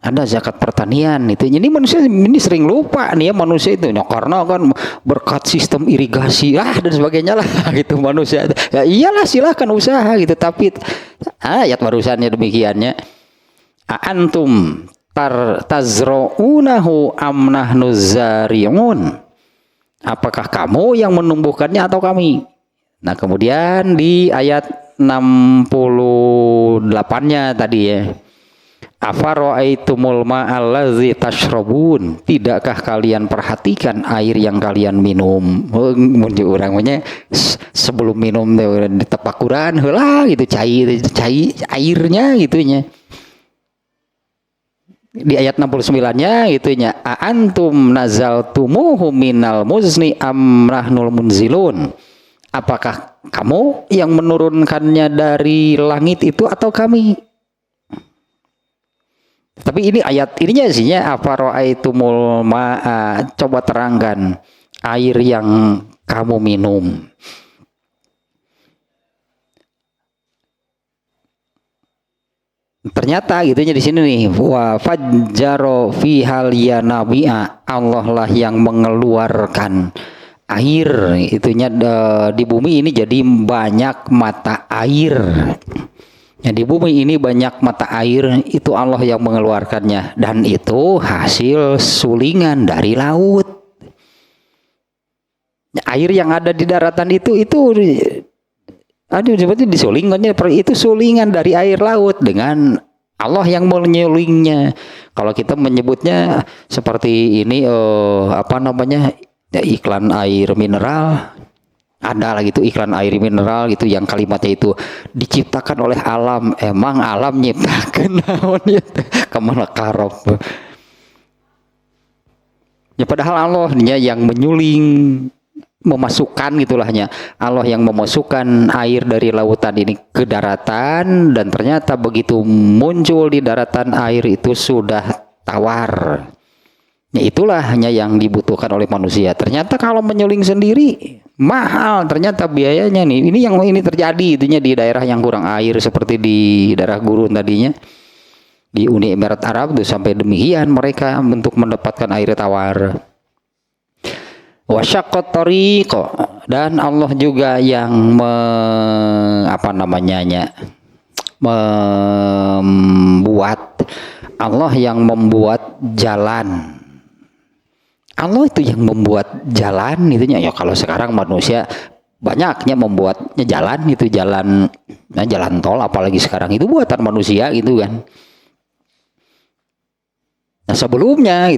Ada zakat pertanian itu. Jadi manusia ini sering lupa nih ya, manusia itu karena kan berkat sistem irigasi dan sebagainya lah gitu manusia. Ya iyalah, silahkan usaha gitu, tapi ayat barusannya demikiannya. Antum tazra'unahu am nahnu zari'un. Apakah kamu yang menumbuhkannya atau kami? Nah, kemudian di ayat 68-nya tadi ya. Afara'aitumul ma'allazi tashrabun. Tidakkah kalian perhatikan air yang kalian minum? Muncul orangnya sebelum minum di tepakuran heula gitu cai airnya gitunya. di ayat 69-nya gitunya, a antum nazaltumuhu minal muzni am nahnul munzilun, apakah kamu yang menurunkannya dari langit itu atau kami? Tapi ini ayat ininya isinya apa, ra'aitumul ma'a, coba terangkan air yang kamu minum. Ternyata gitunya di sini nih, wa fajjaro fihal yanabi'a, Allah lah yang mengeluarkan air itunya di bumi ini jadi banyak mata air. Ya, di bumi ini banyak mata air, itu Allah yang mengeluarkannya, dan itu hasil sulingan dari laut. Air yang ada di daratan itu seperti disulingannya, itu sulingan dari air laut dengan Allah yang menyulingnya. Kalau kita menyebutnya seperti ini apa namanya ya, iklan air mineral, ada lagi tuh iklan air mineral gitu yang kalimatnya itu diciptakan oleh alam. Emang alam nyiptakan naon ya kemana karop ya, padahal Allahnya yang menyuling, memasukkan gitulahnya, Allah yang memasukkan air dari lautan ini ke daratan, dan ternyata begitu muncul di daratan air itu sudah tawar. Ya, itulah hanya yang dibutuhkan oleh manusia. Ternyata kalau menyuling sendiri mahal, ternyata biayanya nih. Ini yang ini terjadi itunya di daerah yang kurang air seperti di daerah gurun tadinya di Uni Emirat Arab itu, sampai demikian mereka untuk mendapatkan air tawar. Wasyaqqat tariqo, dan Allah juga yang membuat, Allah yang membuat jalan. Allah itu yang membuat jalan itunya ya. Kalau sekarang manusia banyaknya membuatnya jalan itu, jalan tol, apalagi sekarang itu buatan manusia gitu kan. Nah sebelumnya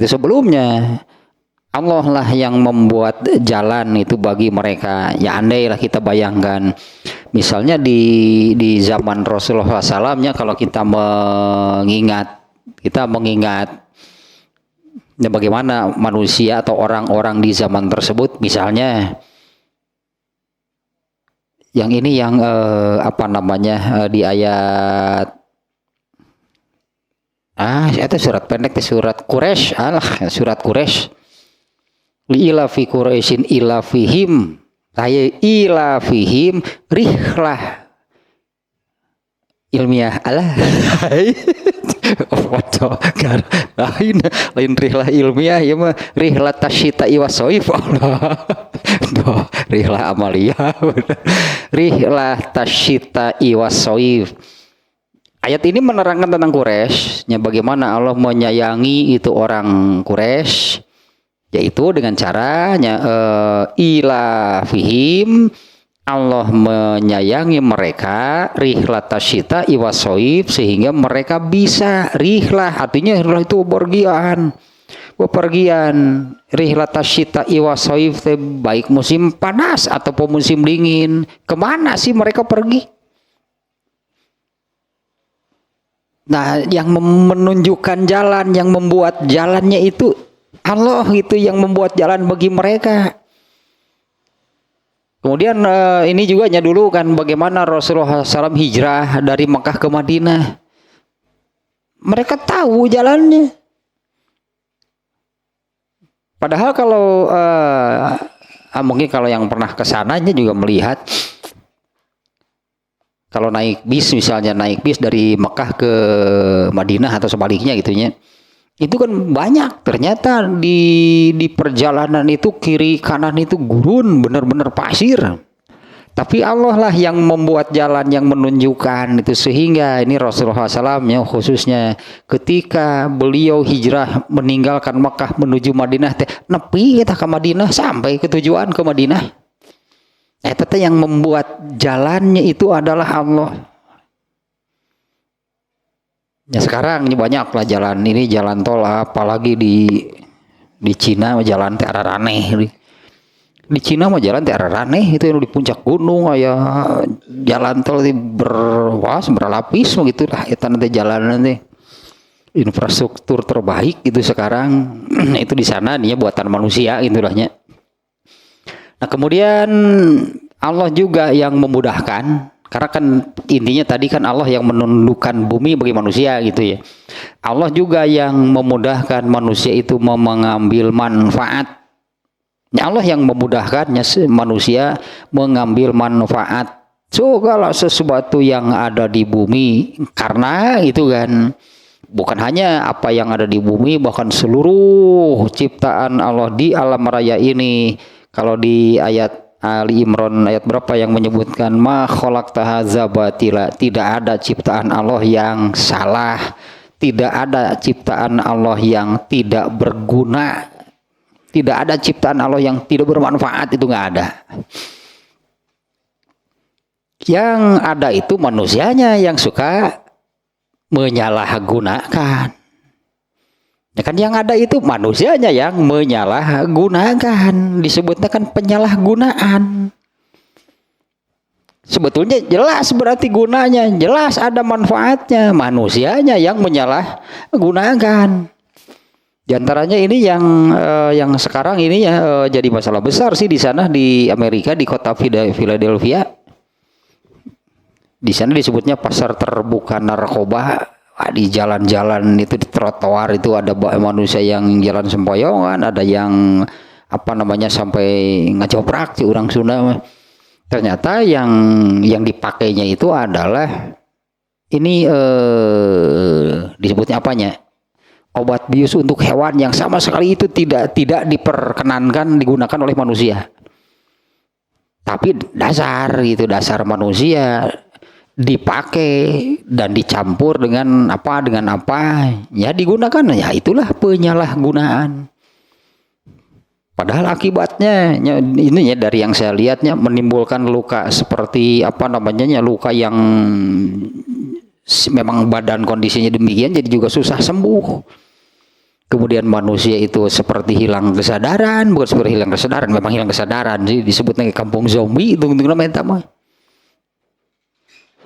Allah lah yang membuat jalan itu bagi mereka. Ya andailah kita bayangkan, misalnya di zaman Rasulullah SAW-nya, kalau kita mengingat ya bagaimana manusia atau orang-orang di zaman tersebut, misalnya yang ini yang di ayat itu surat pendek, surat Quraisy, surat Quraisy. Li'ilafi Quraisyin ilafihim rihlah ilmiah lain rihlah ilmiah ya mah rihlah tasyita iwasoif rihlah amalia rihlah tasyita iwasoif. Ayat ini menerangkan tentang Quraisy, bagaimana Allah menyayangi itu orang Quraisy, yaitu dengan caranya ilafihim, Allah menyayangi mereka rihlat tasyita iwasoif, sehingga mereka bisa rihlah, artinya rihlah itu bepergian rihlat tasyita iwasoif, baik musim panas ataupun musim dingin. Kemana sih mereka pergi? Nah yang menunjukkan jalan, yang membuat jalannya itu Allah, itu yang membuat jalan bagi mereka. Kemudian ini juga dulu kan bagaimana Rasulullah SAW hijrah dari Mekah ke Madinah. Mereka tahu jalannya. Padahal kalau mungkin kalau yang pernah ke sananya juga melihat, kalau naik bis misalnya, naik bis dari Mekah ke Madinah atau sebaliknya gitunya, itu kan banyak ternyata di perjalanan itu kiri kanan itu gurun, benar-benar pasir. Tapi Allah lah yang membuat jalan, yang menunjukkan itu, sehingga ini Rasulullah SAW khususnya ketika beliau hijrah meninggalkan Mekah menuju Madinah, nepi kita ke Madinah sampai ke tujuan ke Madinah. Tetapi yang membuat jalannya itu adalah Allah. Ya sekarang ini banyaklah jalan ini, jalan tol, apalagi di Cina jalan teh raneh. Di Cina mah jalan teh raneh, itu yang di puncak gunung aya jalan tol berlapis begitulah eta nanti jalan nanti. infrastruktur terbaik itu sekarang itu di sana nih ya, buatan manusia gitulahnya. Nah kemudian Allah juga yang memudahkan, karena kan intinya tadi kan Allah yang menundukkan bumi bagi manusia gitu ya. Allah juga yang memudahkan manusia itu mengambil manfaat. Allah yang memudahkannya manusia mengambil manfaat segala sesuatu yang ada di bumi, karena itu kan bukan hanya apa yang ada di bumi, bahkan seluruh ciptaan Allah di alam raya ini. Kalau di ayat Ali Imran ayat berapa yang menyebutkan ma khalaqta hadza batila, tidak ada ciptaan Allah yang salah, tidak ada ciptaan Allah yang tidak berguna, tidak ada ciptaan Allah yang tidak bermanfaat, itu nggak ada. Yang ada itu manusianya yang suka menyalahgunakan. Ya kan yang ada itu manusianya yang menyalahgunakan, disebutnya kan penyalahgunaan. Sebetulnya jelas berarti gunanya, jelas ada manfaatnya, manusianya yang menyalahgunakan. Di antaranya ini yang sekarang ini ya jadi masalah besar sih di sana di Amerika, di kota Philadelphia. Di sana disebutnya pasar terbuka narkoba. Di jalan-jalan itu, di trotoar itu ada manusia yang jalan sempoyongan, ada yang apa namanya sampai ngajoprak si orang Sunda. Ternyata yang dipakainya itu adalah ini disebutnya apanya? Obat bius untuk hewan yang sama sekali itu tidak diperkenankan digunakan oleh manusia. Tapi dasar manusia dipakai dan dicampur dengan apa ya digunakan, ya itulah penyalahgunaan. Padahal akibatnya ini ya dari yang saya lihatnya menimbulkan luka seperti apa namanya luka yang memang badan kondisinya demikian jadi juga susah sembuh. Kemudian manusia itu seperti hilang kesadaran, bukan seperti hilang kesadaran, memang hilang kesadaran sih, disebutnya kampung zombie itu namanya mah.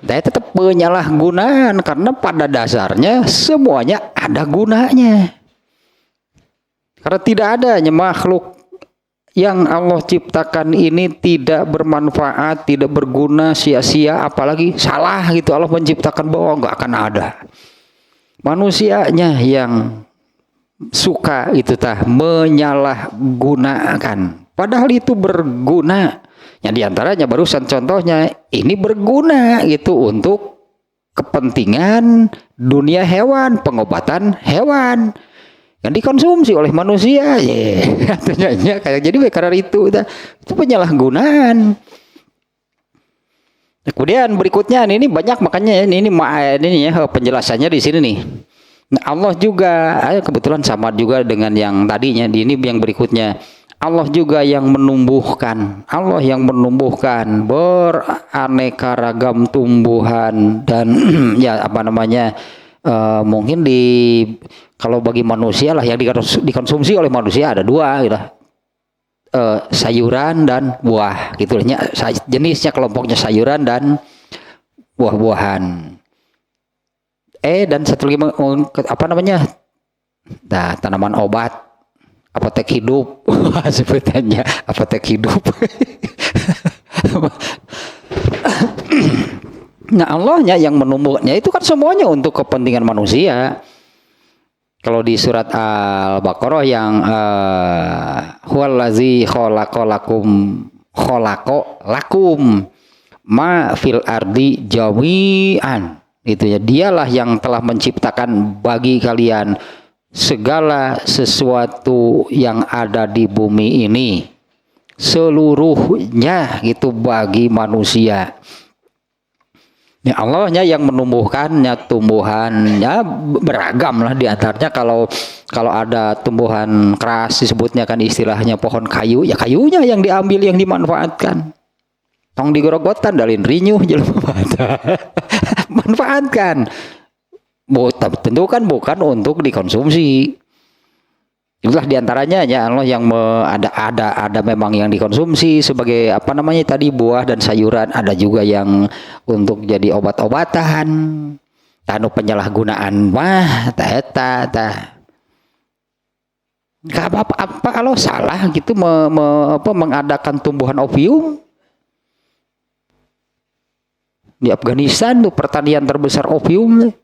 Saya tetap penyalahgunaan karena pada dasarnya semuanya ada gunanya. Karena tidak adanya makhluk yang Allah ciptakan ini tidak bermanfaat, tidak berguna, sia-sia, apalagi salah gitu. Allah menciptakan bahwa nggak akan ada. Manusianya yang suka itu menyalahgunakan. Padahal itu berguna. Yang diantaranya barusan contohnya ini berguna gitu untuk kepentingan dunia hewan, pengobatan hewan yang dikonsumsi oleh manusia. Katanya kayak jadi karena itu penyalahgunaan. Kemudian berikutnya ini banyak, makanya ini ya penjelasannya di sini nih. Nah, Allah juga kebetulan sama juga dengan yang tadinya, ini yang berikutnya. Allah juga yang menumbuhkan, beraneka ragam tumbuhan dan ya apa namanya mungkin kalau bagi manusia lah yang dikonsumsi oleh manusia ada dua gitu. Sayuran dan buah gitu, jenisnya kelompoknya sayuran dan buah-buahan. Dan satu lagi apa namanya? Nah, tanaman obat. Apotek hidup sebutannya apotek hidup. Nah Allahnya yang menumbuhkannya itu kan semuanya untuk kepentingan manusia. Kalau di surat Al-Baqarah yang huwallazi khalaqalakum ma fil ardi jami'an, itu ya, dialah yang telah menciptakan bagi kalian segala sesuatu yang ada di bumi ini seluruhnya gitu bagi manusia. Ya Allahnya yang menumbuhkannya, tumbuhannya beragam lah, diantaranya kalau ada tumbuhan keras disebutnya kan istilahnya pohon kayu, ya kayunya yang diambil, yang dimanfaatkan. Tong digorogotan dalin rinyuh jelema manfaatkan. Tentu kan bukan untuk dikonsumsi. Itulah diantaranya ya Allah yang ada memang yang dikonsumsi sebagai apa namanya tadi buah dan sayuran, ada juga yang untuk jadi obat-obatan. Tanu penyalahgunaan mah tah eta tah. Gak apa-apa kalau salah gitu mengadakan tumbuhan opium. Di Afghanistan tuh pertanian terbesar opium.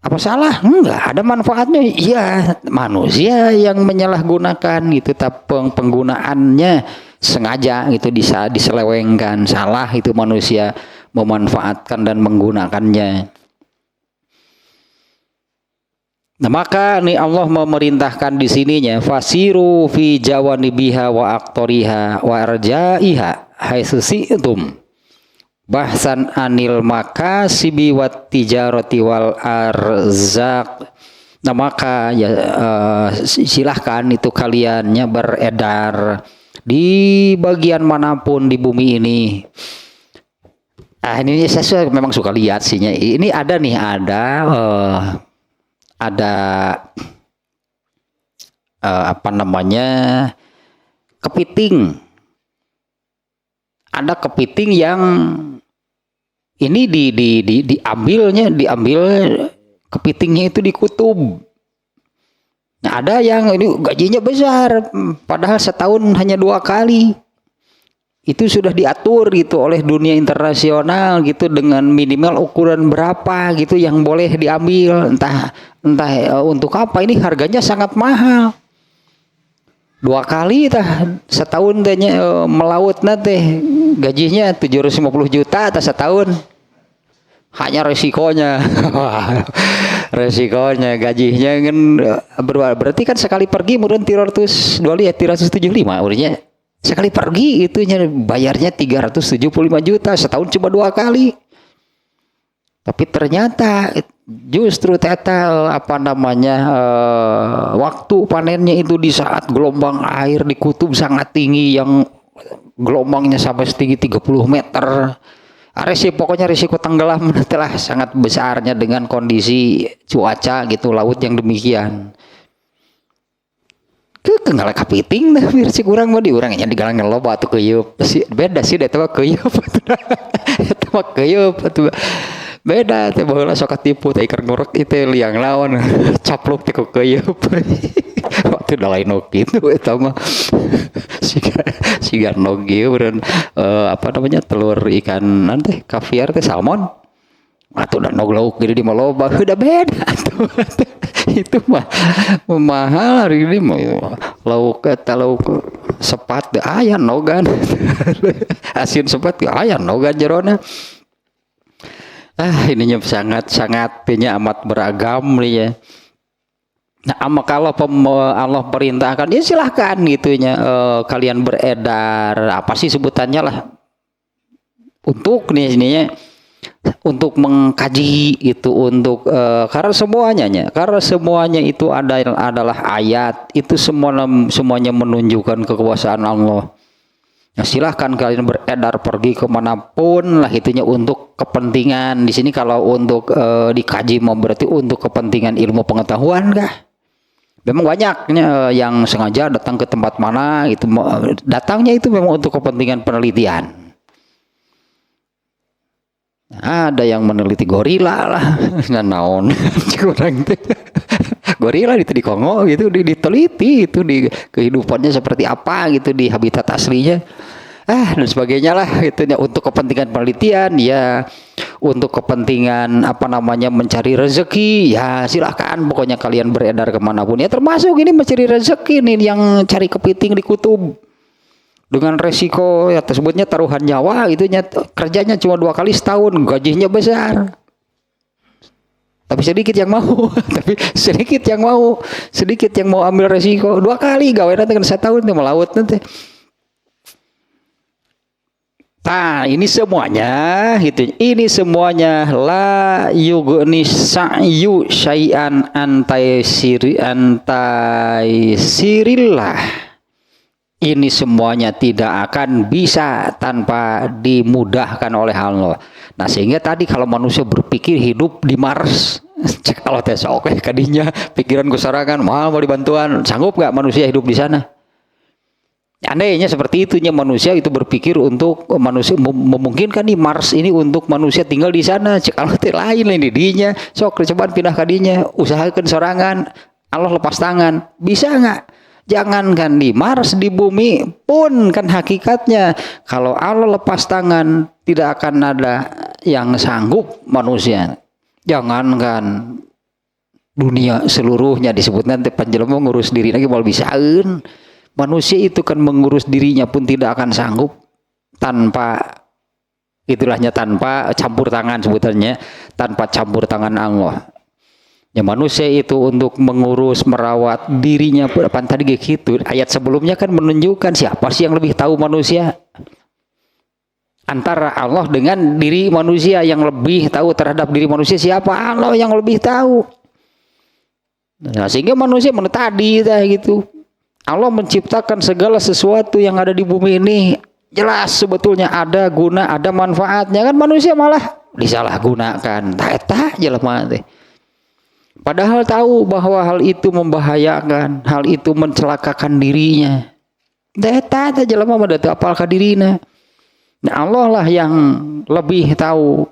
Apa salah? Enggak, ada manfaatnya. Iya, manusia yang menyalahgunakan gitu, tapi penggunaannya sengaja gitu diselewengkan. Salah itu manusia memanfaatkan dan menggunakannya. Nah, maka nih Allah memerintahkan di sininya fasiru fi jawanibiha wa aqtoriha wa arjaiha haitsu si'tum bahsan anil makasibi wat tijarati wal arzaq. Nah, maka ya silahkan itu kaliannya beredar di bagian manapun di bumi ini. Ini saya memang suka lihat sihnya. Ini ada apa namanya, kepiting. Ada kepiting yang ini diambil kepitingnya itu dikutub. Nah, ada yang ini gajinya besar, padahal setahun hanya 2 kali. Itu sudah diatur gitu oleh dunia internasional gitu, dengan minimal ukuran berapa gitu yang boleh diambil, entah untuk apa. Ini harganya sangat mahal. 2 kali setahun tehnya melaut nate gajinya 750 juta atau setahun. Hanya resikonya gajinya kan berarti kan sekali pergi murun 375 urnya. Sekali pergi itunya bayarnya 375 juta, setahun cuma 2 kali. Tapi ternyata justru waktu panennya itu di saat gelombang air di kutub sangat tinggi, yang gelombangnya sampai setinggi 30 meter. Pokoknya risiko tenggelam telah sangat besarnya dengan kondisi cuaca gitu, laut yang demikian. Kenggala kapiting dah mirsi kurang mah di urangnya digalangan loba atuh keueup. Beda sih eta mah keueup. Eta mah keueup atuh. Beda teh baheula sok katipu teh keur ngurek itu liang lawan capluk teh ku keueup. Waktu da lain kitu eta mah. Siga noge urang telur ikan nanti kaviar teh salmon. Atuh da nog lauk gede di maloba udah beda atuh. Itu mah mahal hari ini mah lauk sepat aya nogan. Asin sepat aya nogan jerona. Ininya sangat punya amat beragam nih ya. Nah, kalau Allah perintahkan ya silahkan gitunya, kalian beredar apa sih sebutannya lah, untuk ininya untuk mengkaji itu, untuk karena semuanya itu adalah ayat, itu semuanya menunjukkan kekuasaan Allah. Nah, silahkan kalian beredar pergi kemanapun lah itunya untuk kepentingan. Di sini kalau untuk dikaji mau berarti untuk kepentingan ilmu pengetahuan kah? Memang banyaknya yang sengaja datang ke tempat mana itu, datangnya itu memang untuk kepentingan penelitian. Ada yang meneliti gorila lah, naon gorila itu di Kongo gitu, diteliti itu di kehidupannya seperti apa gitu di habitat aslinya, dan sebagainya lah itunya untuk kepentingan penelitian ya, untuk kepentingan mencari rezeki ya silahkan pokoknya kalian beredar kemanapun ya, termasuk ini mencari rezeki nih yang cari kepiting di kutub. Dengan resiko ya tersebutnya taruhan nyawa gitu, kerjanya cuma 2 kali setahun, gajinya besar. Tapi sedikit yang mau ambil resiko 2 kali gawe nanti kan setahun teh melaut nanti. Nah, ini semuanya la yughni sa'yu syai'an antai sirillah. Ini semuanya tidak akan bisa tanpa dimudahkan oleh Allah. Nah, sehingga tadi kalau manusia berpikir hidup di Mars, cek kalau tes oke kadinya pikiran kusarangan mau dibantuan, sanggup nggak manusia hidup di sana? Andainya seperti itu, manusia itu berpikir untuk manusia memungkinkan nih Mars ini untuk manusia tinggal di sana. Cek Allah lain lain didinya. Sok cobaan pindah kadinya, usahakan sorangan. Allah lepas tangan, bisa nggak? Jangankan di Mars, di bumi pun kan hakikatnya kalau Allah lepas tangan tidak akan ada yang sanggup manusia. Jangankan dunia seluruhnya disebut nanti panjelema ngurus diri lagi mau bisaeun. Manusia itu kan mengurus dirinya pun tidak akan sanggup tanpa itulahnya, tanpa campur tangan sebutannya, tanpa campur tangan Allah. Ya manusia itu untuk mengurus merawat dirinya pun apa tadi gitu. Ayat sebelumnya kan menunjukkan siapa sih yang lebih tahu manusia antara Allah dengan diri manusia. Yang lebih tahu terhadap diri manusia siapa? Allah yang lebih tahu. Nah, sehingga manusia tadi gitu. Allah menciptakan segala sesuatu yang ada di bumi ini jelas sebetulnya ada guna, ada manfaatnya, kan manusia malah disalahgunakan. Tak jelema teh. Padahal tahu bahwa hal itu membahayakan, hal itu mencelakakan dirinya. Tak jelema mah teu apal ka dirina. Nah, Allah lah yang lebih tahu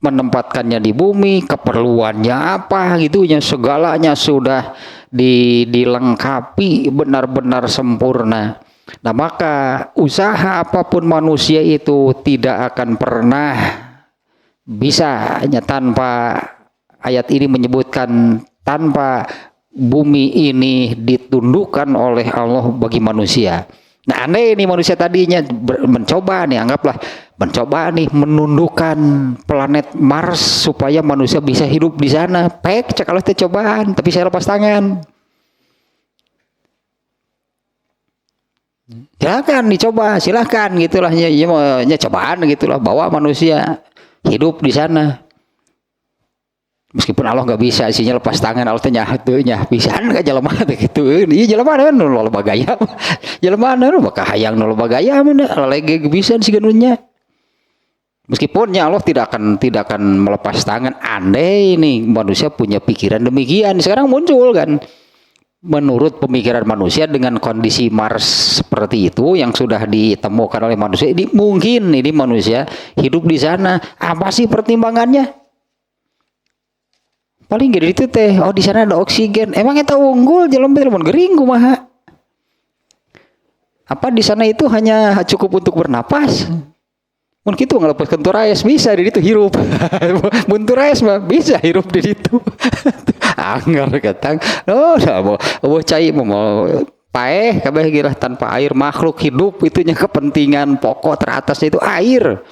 menempatkannya di bumi, keperluannya apa gitunya, segalanya sudah dilengkapi benar-benar sempurna. Nah, maka usaha apapun manusia itu tidak akan pernah bisa hanya tanpa ayat ini menyebutkan tanpa bumi ini ditundukkan oleh Allah bagi manusia. Nah, aneh ini manusia tadinya mencoba nih, anggaplah mencoba nih menundukkan planet Mars supaya manusia bisa hidup di sana. Pek cek kalau cobaan, tapi saya lepas tangan. Silakan dicoba, silahkan gitulah ya cobaan gitulah, bawa manusia hidup di sana. Meskipun Allah nggak bisa isinya lepas tangan, Allah tanya hatunya pisan ka jelema teh gitu. Ieu jelema kan loba gaya. Jelema nu maka hayang loba gaya mah lagi bisa sigeunnya. Meskipun Allah tidak akan melepas tangan, andai ini manusia punya pikiran demikian. Sekarang muncul kan menurut pemikiran manusia dengan kondisi Mars seperti itu yang sudah ditemukan oleh manusia, ini mungkin ini manusia hidup di sana. Apa sih pertimbangannya? Paling gede itu teh, oh di sana ada oksigen. Emang eta unggul jalan telepon gering kumaha? Apa di sana itu hanya cukup untuk bernapas? Mun kitu ngalepaskeun turaes bisa di ditu hirup. Mun turaes mah bisa hirup di ditu. Anggar katang. Oh, mau cai mau paeh kabeh geura tanpa air, makhluk hidup itunya kepentingan pokok teratasnya itu air.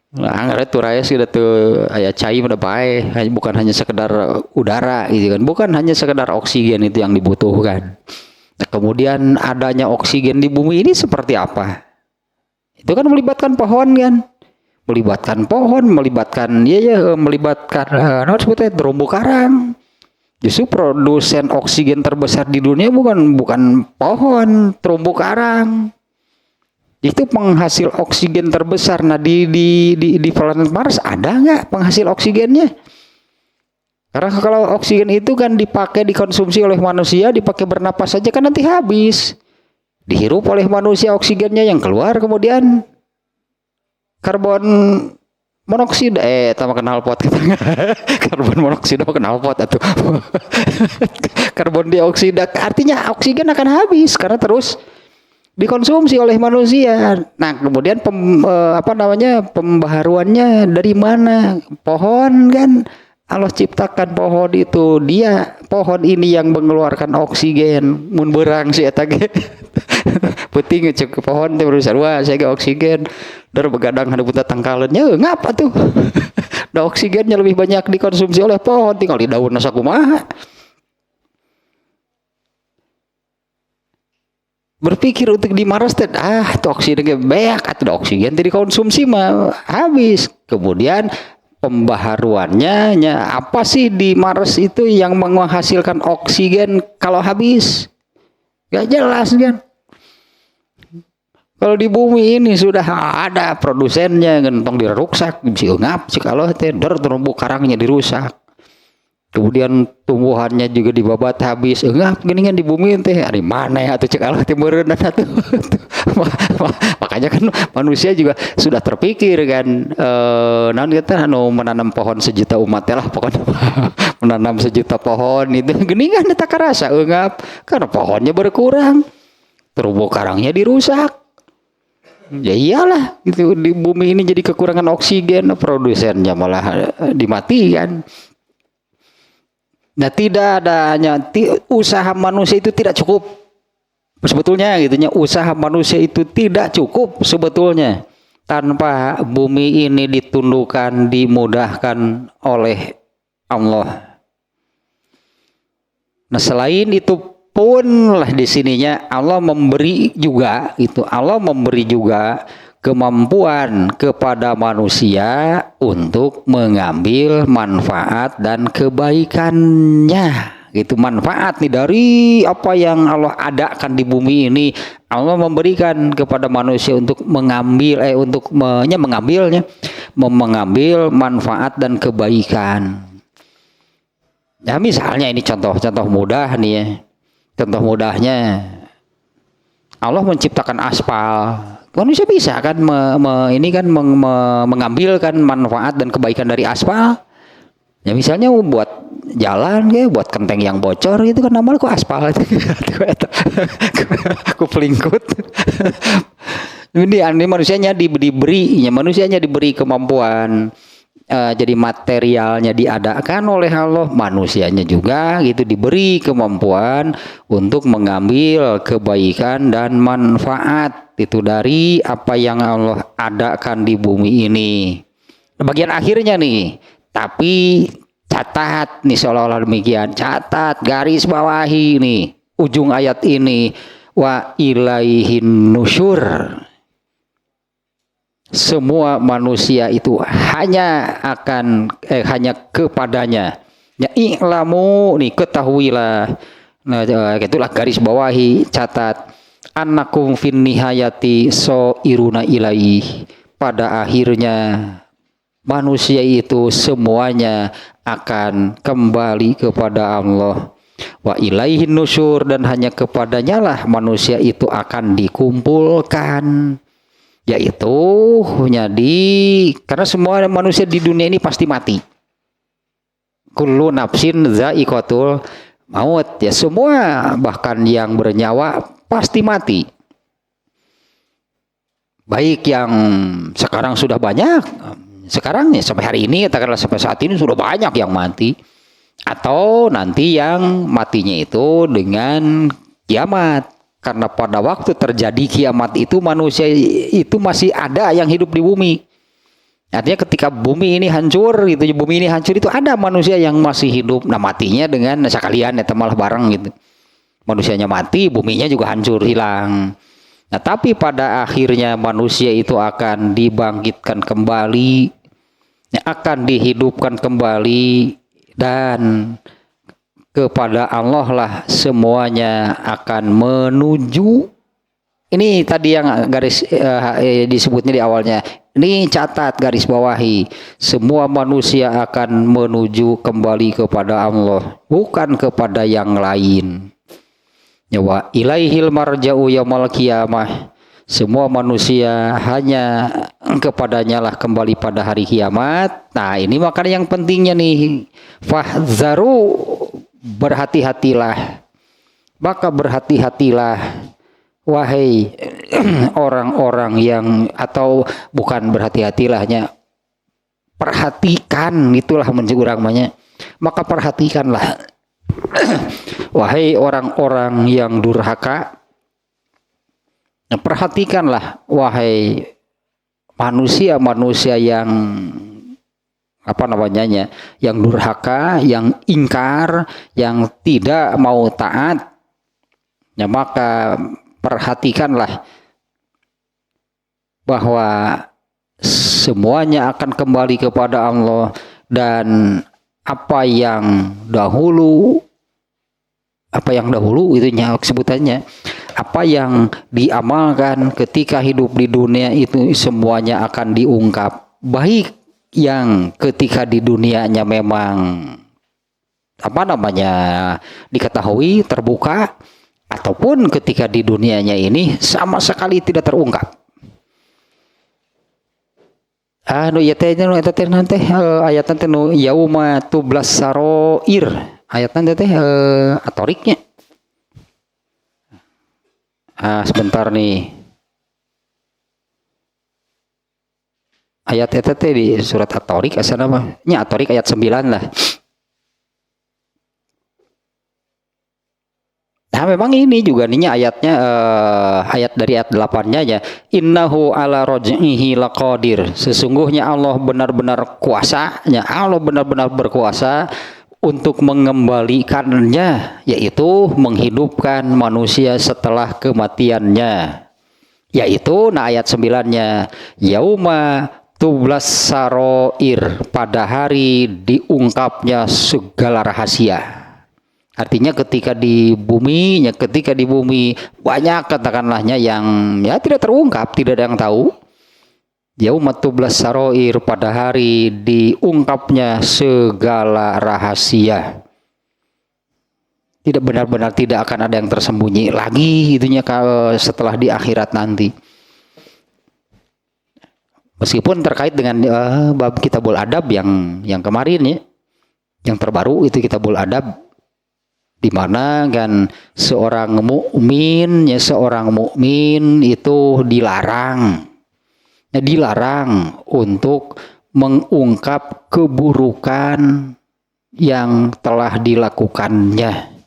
Nah, anggar turaes sudah tuh aya cai udah bae, bukan hanya sekedar udara gitu kan. Bukan hanya sekedar oksigen itu yang dibutuhkan. Nah, kemudian adanya oksigen di bumi ini seperti apa? Itu kan melibatkan pohon kan, melibatkan pohon, melibatkan sebutnya terumbu karang. Justru produsen oksigen terbesar di dunia bukan pohon, terumbu karang. Itu penghasil oksigen terbesar. Nah di planet Mars ada nggak penghasil oksigennya? Karena kalau oksigen itu kan dipakai dikonsumsi oleh manusia, dipakai bernapas saja kan nanti habis. Dihirup oleh manusia oksigennya, yang keluar kemudian karbon monoksida sama kenal pot kita. Karbon monoksida kenal pot atau karbon dioksida, artinya oksigen akan habis karena terus dikonsumsi oleh manusia. Nah, kemudian pembaharuannya dari mana? Pohon kan Allah ciptakan pohon itu, pohon ini yang mengeluarkan oksigen. Mun beurang si eta ge penting cek pohon teh sarua saya ge oksigen. Dar begadang hadap punta tangkaleunnya ngapa tuh? Da oksigennya lebih banyak dikonsumsi oleh pohon, tinggal di daunna sakumaha. Berpikir untuk di Mars teh oksigen ge beak atuh oksigen teh dikonsumsi mah habis. Kemudian pembaharuannya apa sih di Mars itu yang menghasilkan oksigen kalau habis? Gak jelas kan. Kalau di bumi ini sudah ada produsennya, gentong diruksak, si ngap, si kalau teh terumbu karangnya dirusak. Kemudian tumbuhannya juga dibabat habis. Enggak, gini kan di bumi teh dari mana ya atuh cek Allah teh meureun atuh. Makanya kan manusia juga sudah terpikir kan naon kita anu menanam pohon sejuta umat lah pokoknya menanam sejuta pohon itu geuningan eta karasa enggak karena pohonnya berkurang. Terumbu karangnya dirusak. Ya iyalah gitu di bumi ini jadi kekurangan oksigen, produsennya malah dimatikan. Nah tidak adanya usaha manusia itu tidak cukup sebetulnya gitunya, usaha manusia itu tidak cukup sebetulnya tanpa bumi ini ditundukkan, dimudahkan oleh Allah. Nah selain itu pun lah di sininya Allah memberi juga itu, Allah memberi juga kemampuan kepada manusia untuk mengambil manfaat dan kebaikannya gitu, manfaat nih dari apa yang Allah adakan di bumi ini Allah memberikan kepada manusia untuk mengambil mengambil manfaat dan kebaikan. Ya misalnya ini contoh mudah nih ya, contoh mudahnya Allah menciptakan aspal. Manusia bisa kan mengambilkan manfaat dan kebaikan dari aspal. Ya misalnya buat jalan ya, buat kenteng yang bocor itu kan namanya kok aspal itu. Ku pelingkut. Ini manusianya diberi kemampuan. Jadi materialnya diadakan oleh Allah, manusianya juga gitu diberi kemampuan untuk mengambil kebaikan dan manfaat itu dari apa yang Allah adakan di bumi ini. Bagian akhirnya nih, tapi catat nih seolah-olah demikian, catat garis bawahi nih ujung ayat ini, wa ilaihin nusyur. Semua manusia itu hanya kepadanya. Ya i'lamu nih ketahuilah. Nah, itulah garis bawahi, catat. Annakum fin nihayati so iruna ilaih. Pada akhirnya manusia itu semuanya akan kembali kepada Allah. Wa ilaihin nusyur, dan hanya kepadanya lah manusia itu akan dikumpulkan. Yaitu karena semua manusia di dunia ini pasti mati. Kullu nafsin za'iqatul maut, ya semua bahkan yang bernyawa pasti mati. Baik yang sekarang sudah banyak, sekarang ya sampai hari ini katakanlah sampai saat ini sudah banyak yang mati, atau nanti yang matinya itu dengan kiamat. Karena pada waktu terjadi kiamat itu manusia itu masih ada yang hidup di bumi. Artinya ketika bumi ini hancur gitu, bumi ini hancur itu ada manusia yang masih hidup. Nah matinya dengan sekalian ya malah bareng gitu. Manusianya mati, buminya juga hancur hilang. Nah tapi pada akhirnya manusia itu akan dibangkitkan kembali, akan dihidupkan kembali, dan kepada Allah lah semuanya akan menuju. Ini tadi yang garis disebutnya di awalnya. Ini catat garis bawahi. Semua manusia akan menuju kembali kepada Allah, bukan kepada yang lain. Wa ilaihil marja'u yaumil qiyamah. Semua manusia hanya kepadanya lah kembali pada hari kiamat. Nah ini makanya yang pentingnya nih, fahzaru, berhati-hatilah, maka berhati-hatilah wahai orang-orang yang, atau bukan berhati-hatilahnya, perhatikan, itulah menjurangnya, maka perhatikanlah wahai orang-orang yang durhaka, perhatikanlah wahai manusia-manusia yang yang durhaka, yang ingkar, yang tidak mau taat, ya maka perhatikanlah bahwa semuanya akan kembali kepada Allah, dan apa yang dahulu itu sebutannya, apa yang diamalkan ketika hidup di dunia itu semuanya akan diungkap, baik yang ketika di dunianya memang diketahui, terbuka, ataupun ketika di dunianya ini sama sekali tidak terungkap. Ayat nanti yauma tublas saroir, ayat nanti atoriknya. Sebentar nih. Ayat itu di surat At-Tariq asal nama? Nya At-Tariq ayat 9 lah. Nah memang ini juga nih ayatnya ayat dari ayat 8-nya ya. Innahu ala raj'ihi laqadir. Sesungguhnya Allah benar-benar kuasanya, Allah benar-benar berkuasa untuk mengembalikannya, yaitu menghidupkan manusia setelah kematiannya. Yaitu ayat 9-nya yauma tublas saroir, pada hari diungkapnya segala rahasia. Artinya ketika di bumi banyak katakanlahnya yang ya tidak terungkap, tidak ada yang tahu. Yauma tublas saroir, pada hari diungkapnya segala rahasia. Tidak benar-benar tidak akan ada yang tersembunyi lagi itunya kalau setelah di akhirat nanti. Meskipun terkait dengan bab Kitabul Adab yang kemarin ya, yang terbaru itu Kitabul Adab, di mana kan seorang mukmin itu dilarang untuk mengungkap keburukan yang telah dilakukannya.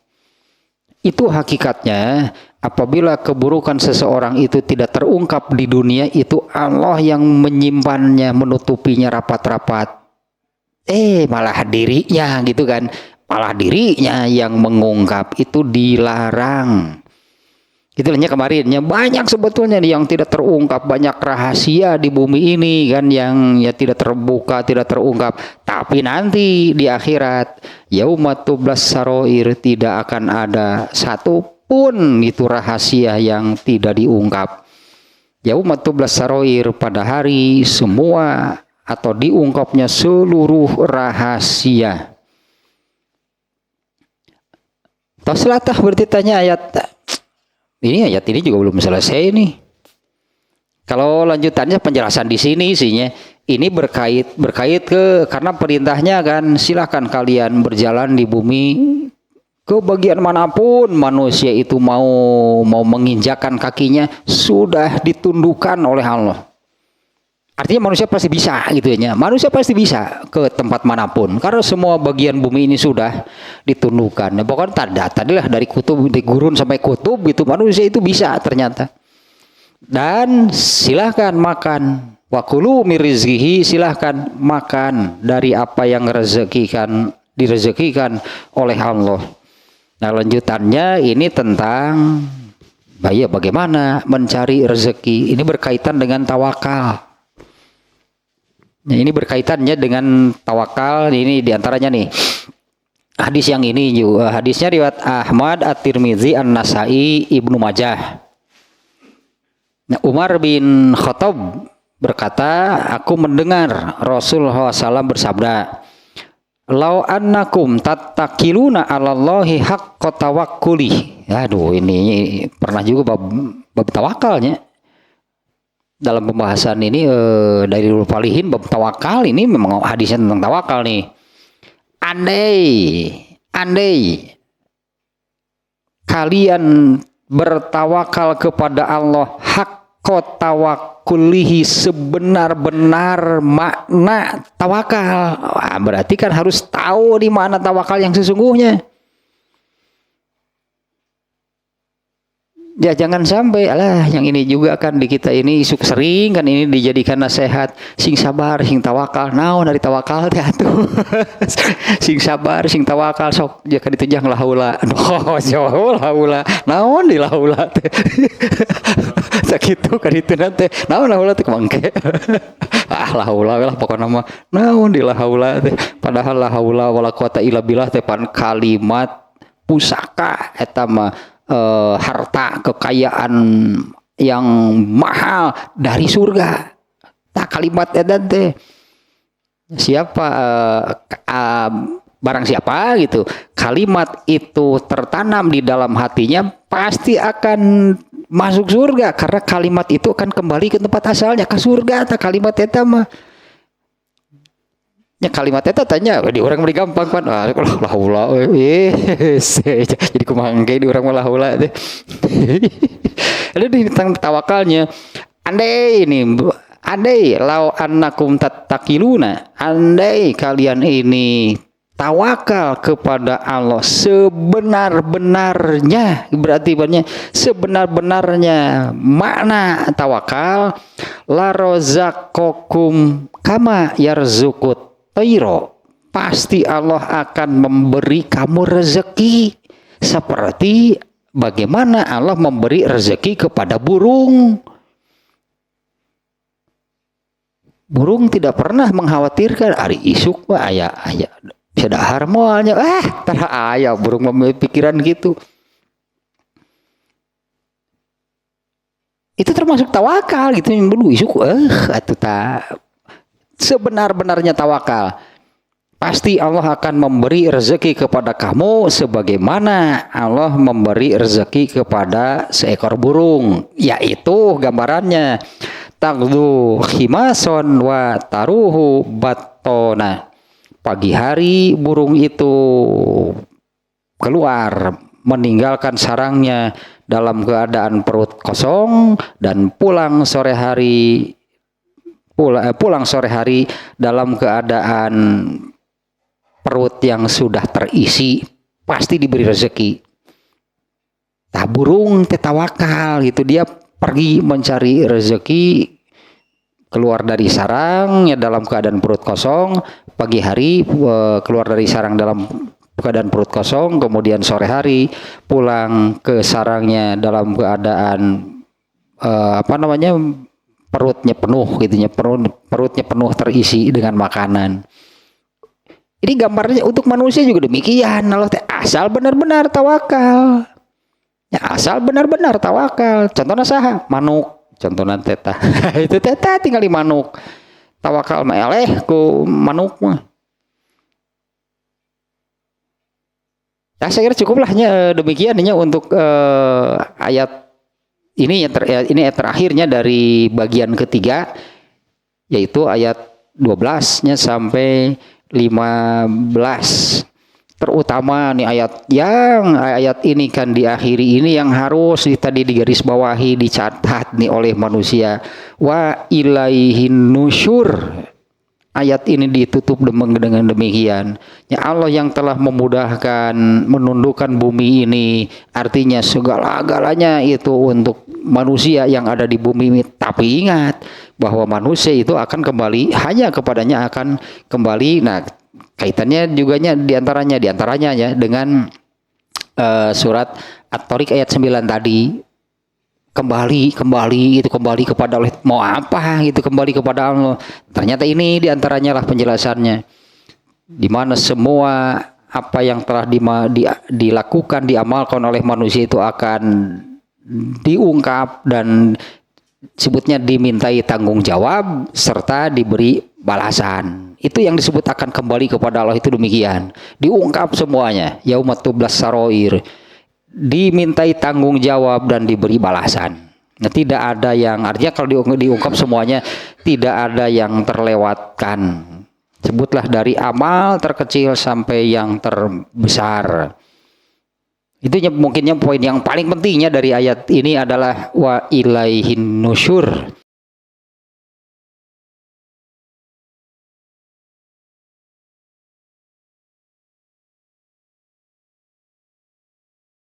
Itu hakikatnya apabila keburukan seseorang itu tidak terungkap di dunia, itu Allah yang menyimpannya, menutupinya rapat-rapat. Malah dirinya gitu kan, malah dirinya yang mengungkap, itu dilarang. Itulah kemarinnya banyak sebetulnya yang tidak terungkap, banyak rahasia di bumi ini kan yang ya tidak terbuka, tidak terungkap. Tapi nanti di akhirat yauma tublas saroir, tidak akan ada satu pun itu rahasia yang tidak diungkap. Yauma tublas saroir, pada hari semua atau diungkapnya seluruh rahasia. Taslatah berarti tanya ayat ini juga belum selesai nih. Kalau lanjutannya penjelasan di sini isinya ini berkait karena perintahnya kan silahkan kalian berjalan di bumi ke bagian manapun manusia itu mau menginjakkan kakinya sudah ditundukkan oleh Allah. Artinya manusia pasti bisa gitu ya. Manusia pasti bisa ke tempat manapun karena semua bagian bumi ini sudah ditundukkan. Nah, pokoknya tadilah dari gurun sampai kutub gitu, manusia itu bisa ternyata. Dan silahkan makan. Wa kulu mir rizqihi, silahkan makan dari apa yang direzekikan oleh Allah. Nah, lanjutannya ini tentang bagaimana mencari rezeki. Ini berkaitan dengan tawakal. Nah, ini berkaitannya dengan tawakal. Ini diantaranya nih hadis yang ini juga, hadisnya riwayat Ahmad, At-Tirmizi, An-Nasai, Ibnu Majah. Nah, Umar bin Khattab berkata, aku mendengar Rasulullah SAW bersabda, lau annakum tattakiluna 'alallahi haqqa tawakkuli. Aduh, ini pernah juga bab tawakalnya. Dalam pembahasan ini dari Rul Falihin bab tawakal, ini memang hadisnya tentang tawakal nih. Andai kalian bertawakal kepada Allah haqqa tawakkulihi, sebenar-benar makna tawakal. Berarti kan harus tahu di mana tawakal yang sesungguhnya. Ya jangan sampai yang ini juga kan di kita ini sering kan ini dijadikan nasihat, sing sabar sing tawakal. Naon dari tawakal teh atuh. Sing sabar sing tawakal sok jaka ditujang lahaula. Jauh lahaula. Naon di lahaula teh. Sakitu kan itu nanti. Naon lahaula teh mangke. Lahaula lah pokoknya mah. Naon di lahaula teh. Padahal lahaula wala quwata illa billah teh pan kalimat pusaka eta mah harta kekayaan yang mahal dari surga. Tak kalimat edan teh siapa barang siapa gitu kalimat itu tertanam di dalam hatinya pasti akan masuk surga, karena kalimat itu akan kembali ke tempat asalnya, ke surga. Ta kalimat eta mah nya kalimat eta tanya di orang beri gampang kan lah jadi kumaha engke di orang malah ulah teh. Ada di tentang tawakalnya, andai lau annakum tattaqiluna, andai kalian ini tawakal kepada Allah sebenar-benarnya, berarti banyak sebenar-benarnya makna tawakal, la razaqakum kama yarzuqut tayro, pasti Allah akan memberi kamu rezeki seperti bagaimana Allah memberi rezeki kepada burung. Burung tidak pernah mengkhawatirkan ari isuk mah aya sadahar moalnya tara aya, burung memiliki pikiran gitu. Itu termasuk tawakal gitu, yang dulu isuk atuh ta. Sebenar-benarnya tawakal, pasti Allah akan memberi rezeki kepada kamu sebagaimana Allah memberi rezeki kepada seekor burung, yaitu gambarannya tagdu khimason wa taruhu batona. Pagi hari burung itu keluar meninggalkan sarangnya dalam keadaan perut kosong, dan pulang sore hari dalam keadaan perut yang sudah terisi, pasti diberi rezeki. Tah burung tawakal gitu, dia pergi mencari rezeki, keluar dari sarang ya dalam keadaan perut kosong, pagi hari keluar dari sarang dalam keadaan perut kosong, kemudian sore hari pulang ke sarangnya dalam keadaan perutnya penuh gitunya, perutnya penuh terisi dengan makanan. Ini gambarnya untuk manusia juga demikian. Allah asal benar-benar tawakal. Ya, asal benar-benar tawakal. Contohnya saha? Manuk. Contohnya teta. Itu teta tinggal di manuk. Tawakal mah eleh ku manuk mah. Nah, saya kira cukuplahnya demikiannya untuk ayat ini ini terakhirnya dari bagian ketiga, yaitu ayat 12-nya sampai 15. Terutama nih ayat ini kan diakhiri ini yang harus tadi digaris bawahi, dicatat nih oleh manusia. Wa ilaihin nusyur. Ayat ini ditutup dengan demikian. Ya Allah yang telah memudahkan menundukkan bumi ini, artinya segala-galanya itu untuk manusia yang ada di bumi ini. Tapi ingat bahwa manusia itu akan kembali, hanya kepadanya akan kembali. Nah, kaitannya juga diantaranya ya dengan surat At-Tariq ayat 9 tadi. Kembali kepada Allah, mau apa gitu, kembali kepada Allah. Ternyata ini diantaranya lah penjelasannya, di mana semua apa yang telah dilakukan, diamalkan oleh manusia itu akan diungkap dan sebutnya dimintai tanggung jawab serta diberi balasan. Itu yang disebut akan kembali kepada Allah, itu demikian, diungkap semuanya. Yaumatublas saroir, dimintai tanggung jawab dan diberi balasan. Nah, tidak ada yang, artinya kalau diungkap semuanya, tidak ada yang terlewatkan. Sebutlah dari amal terkecil sampai yang terbesar. Itu mungkinnya poin yang paling pentingnya dari ayat ini adalah wa ilaihin nusyur.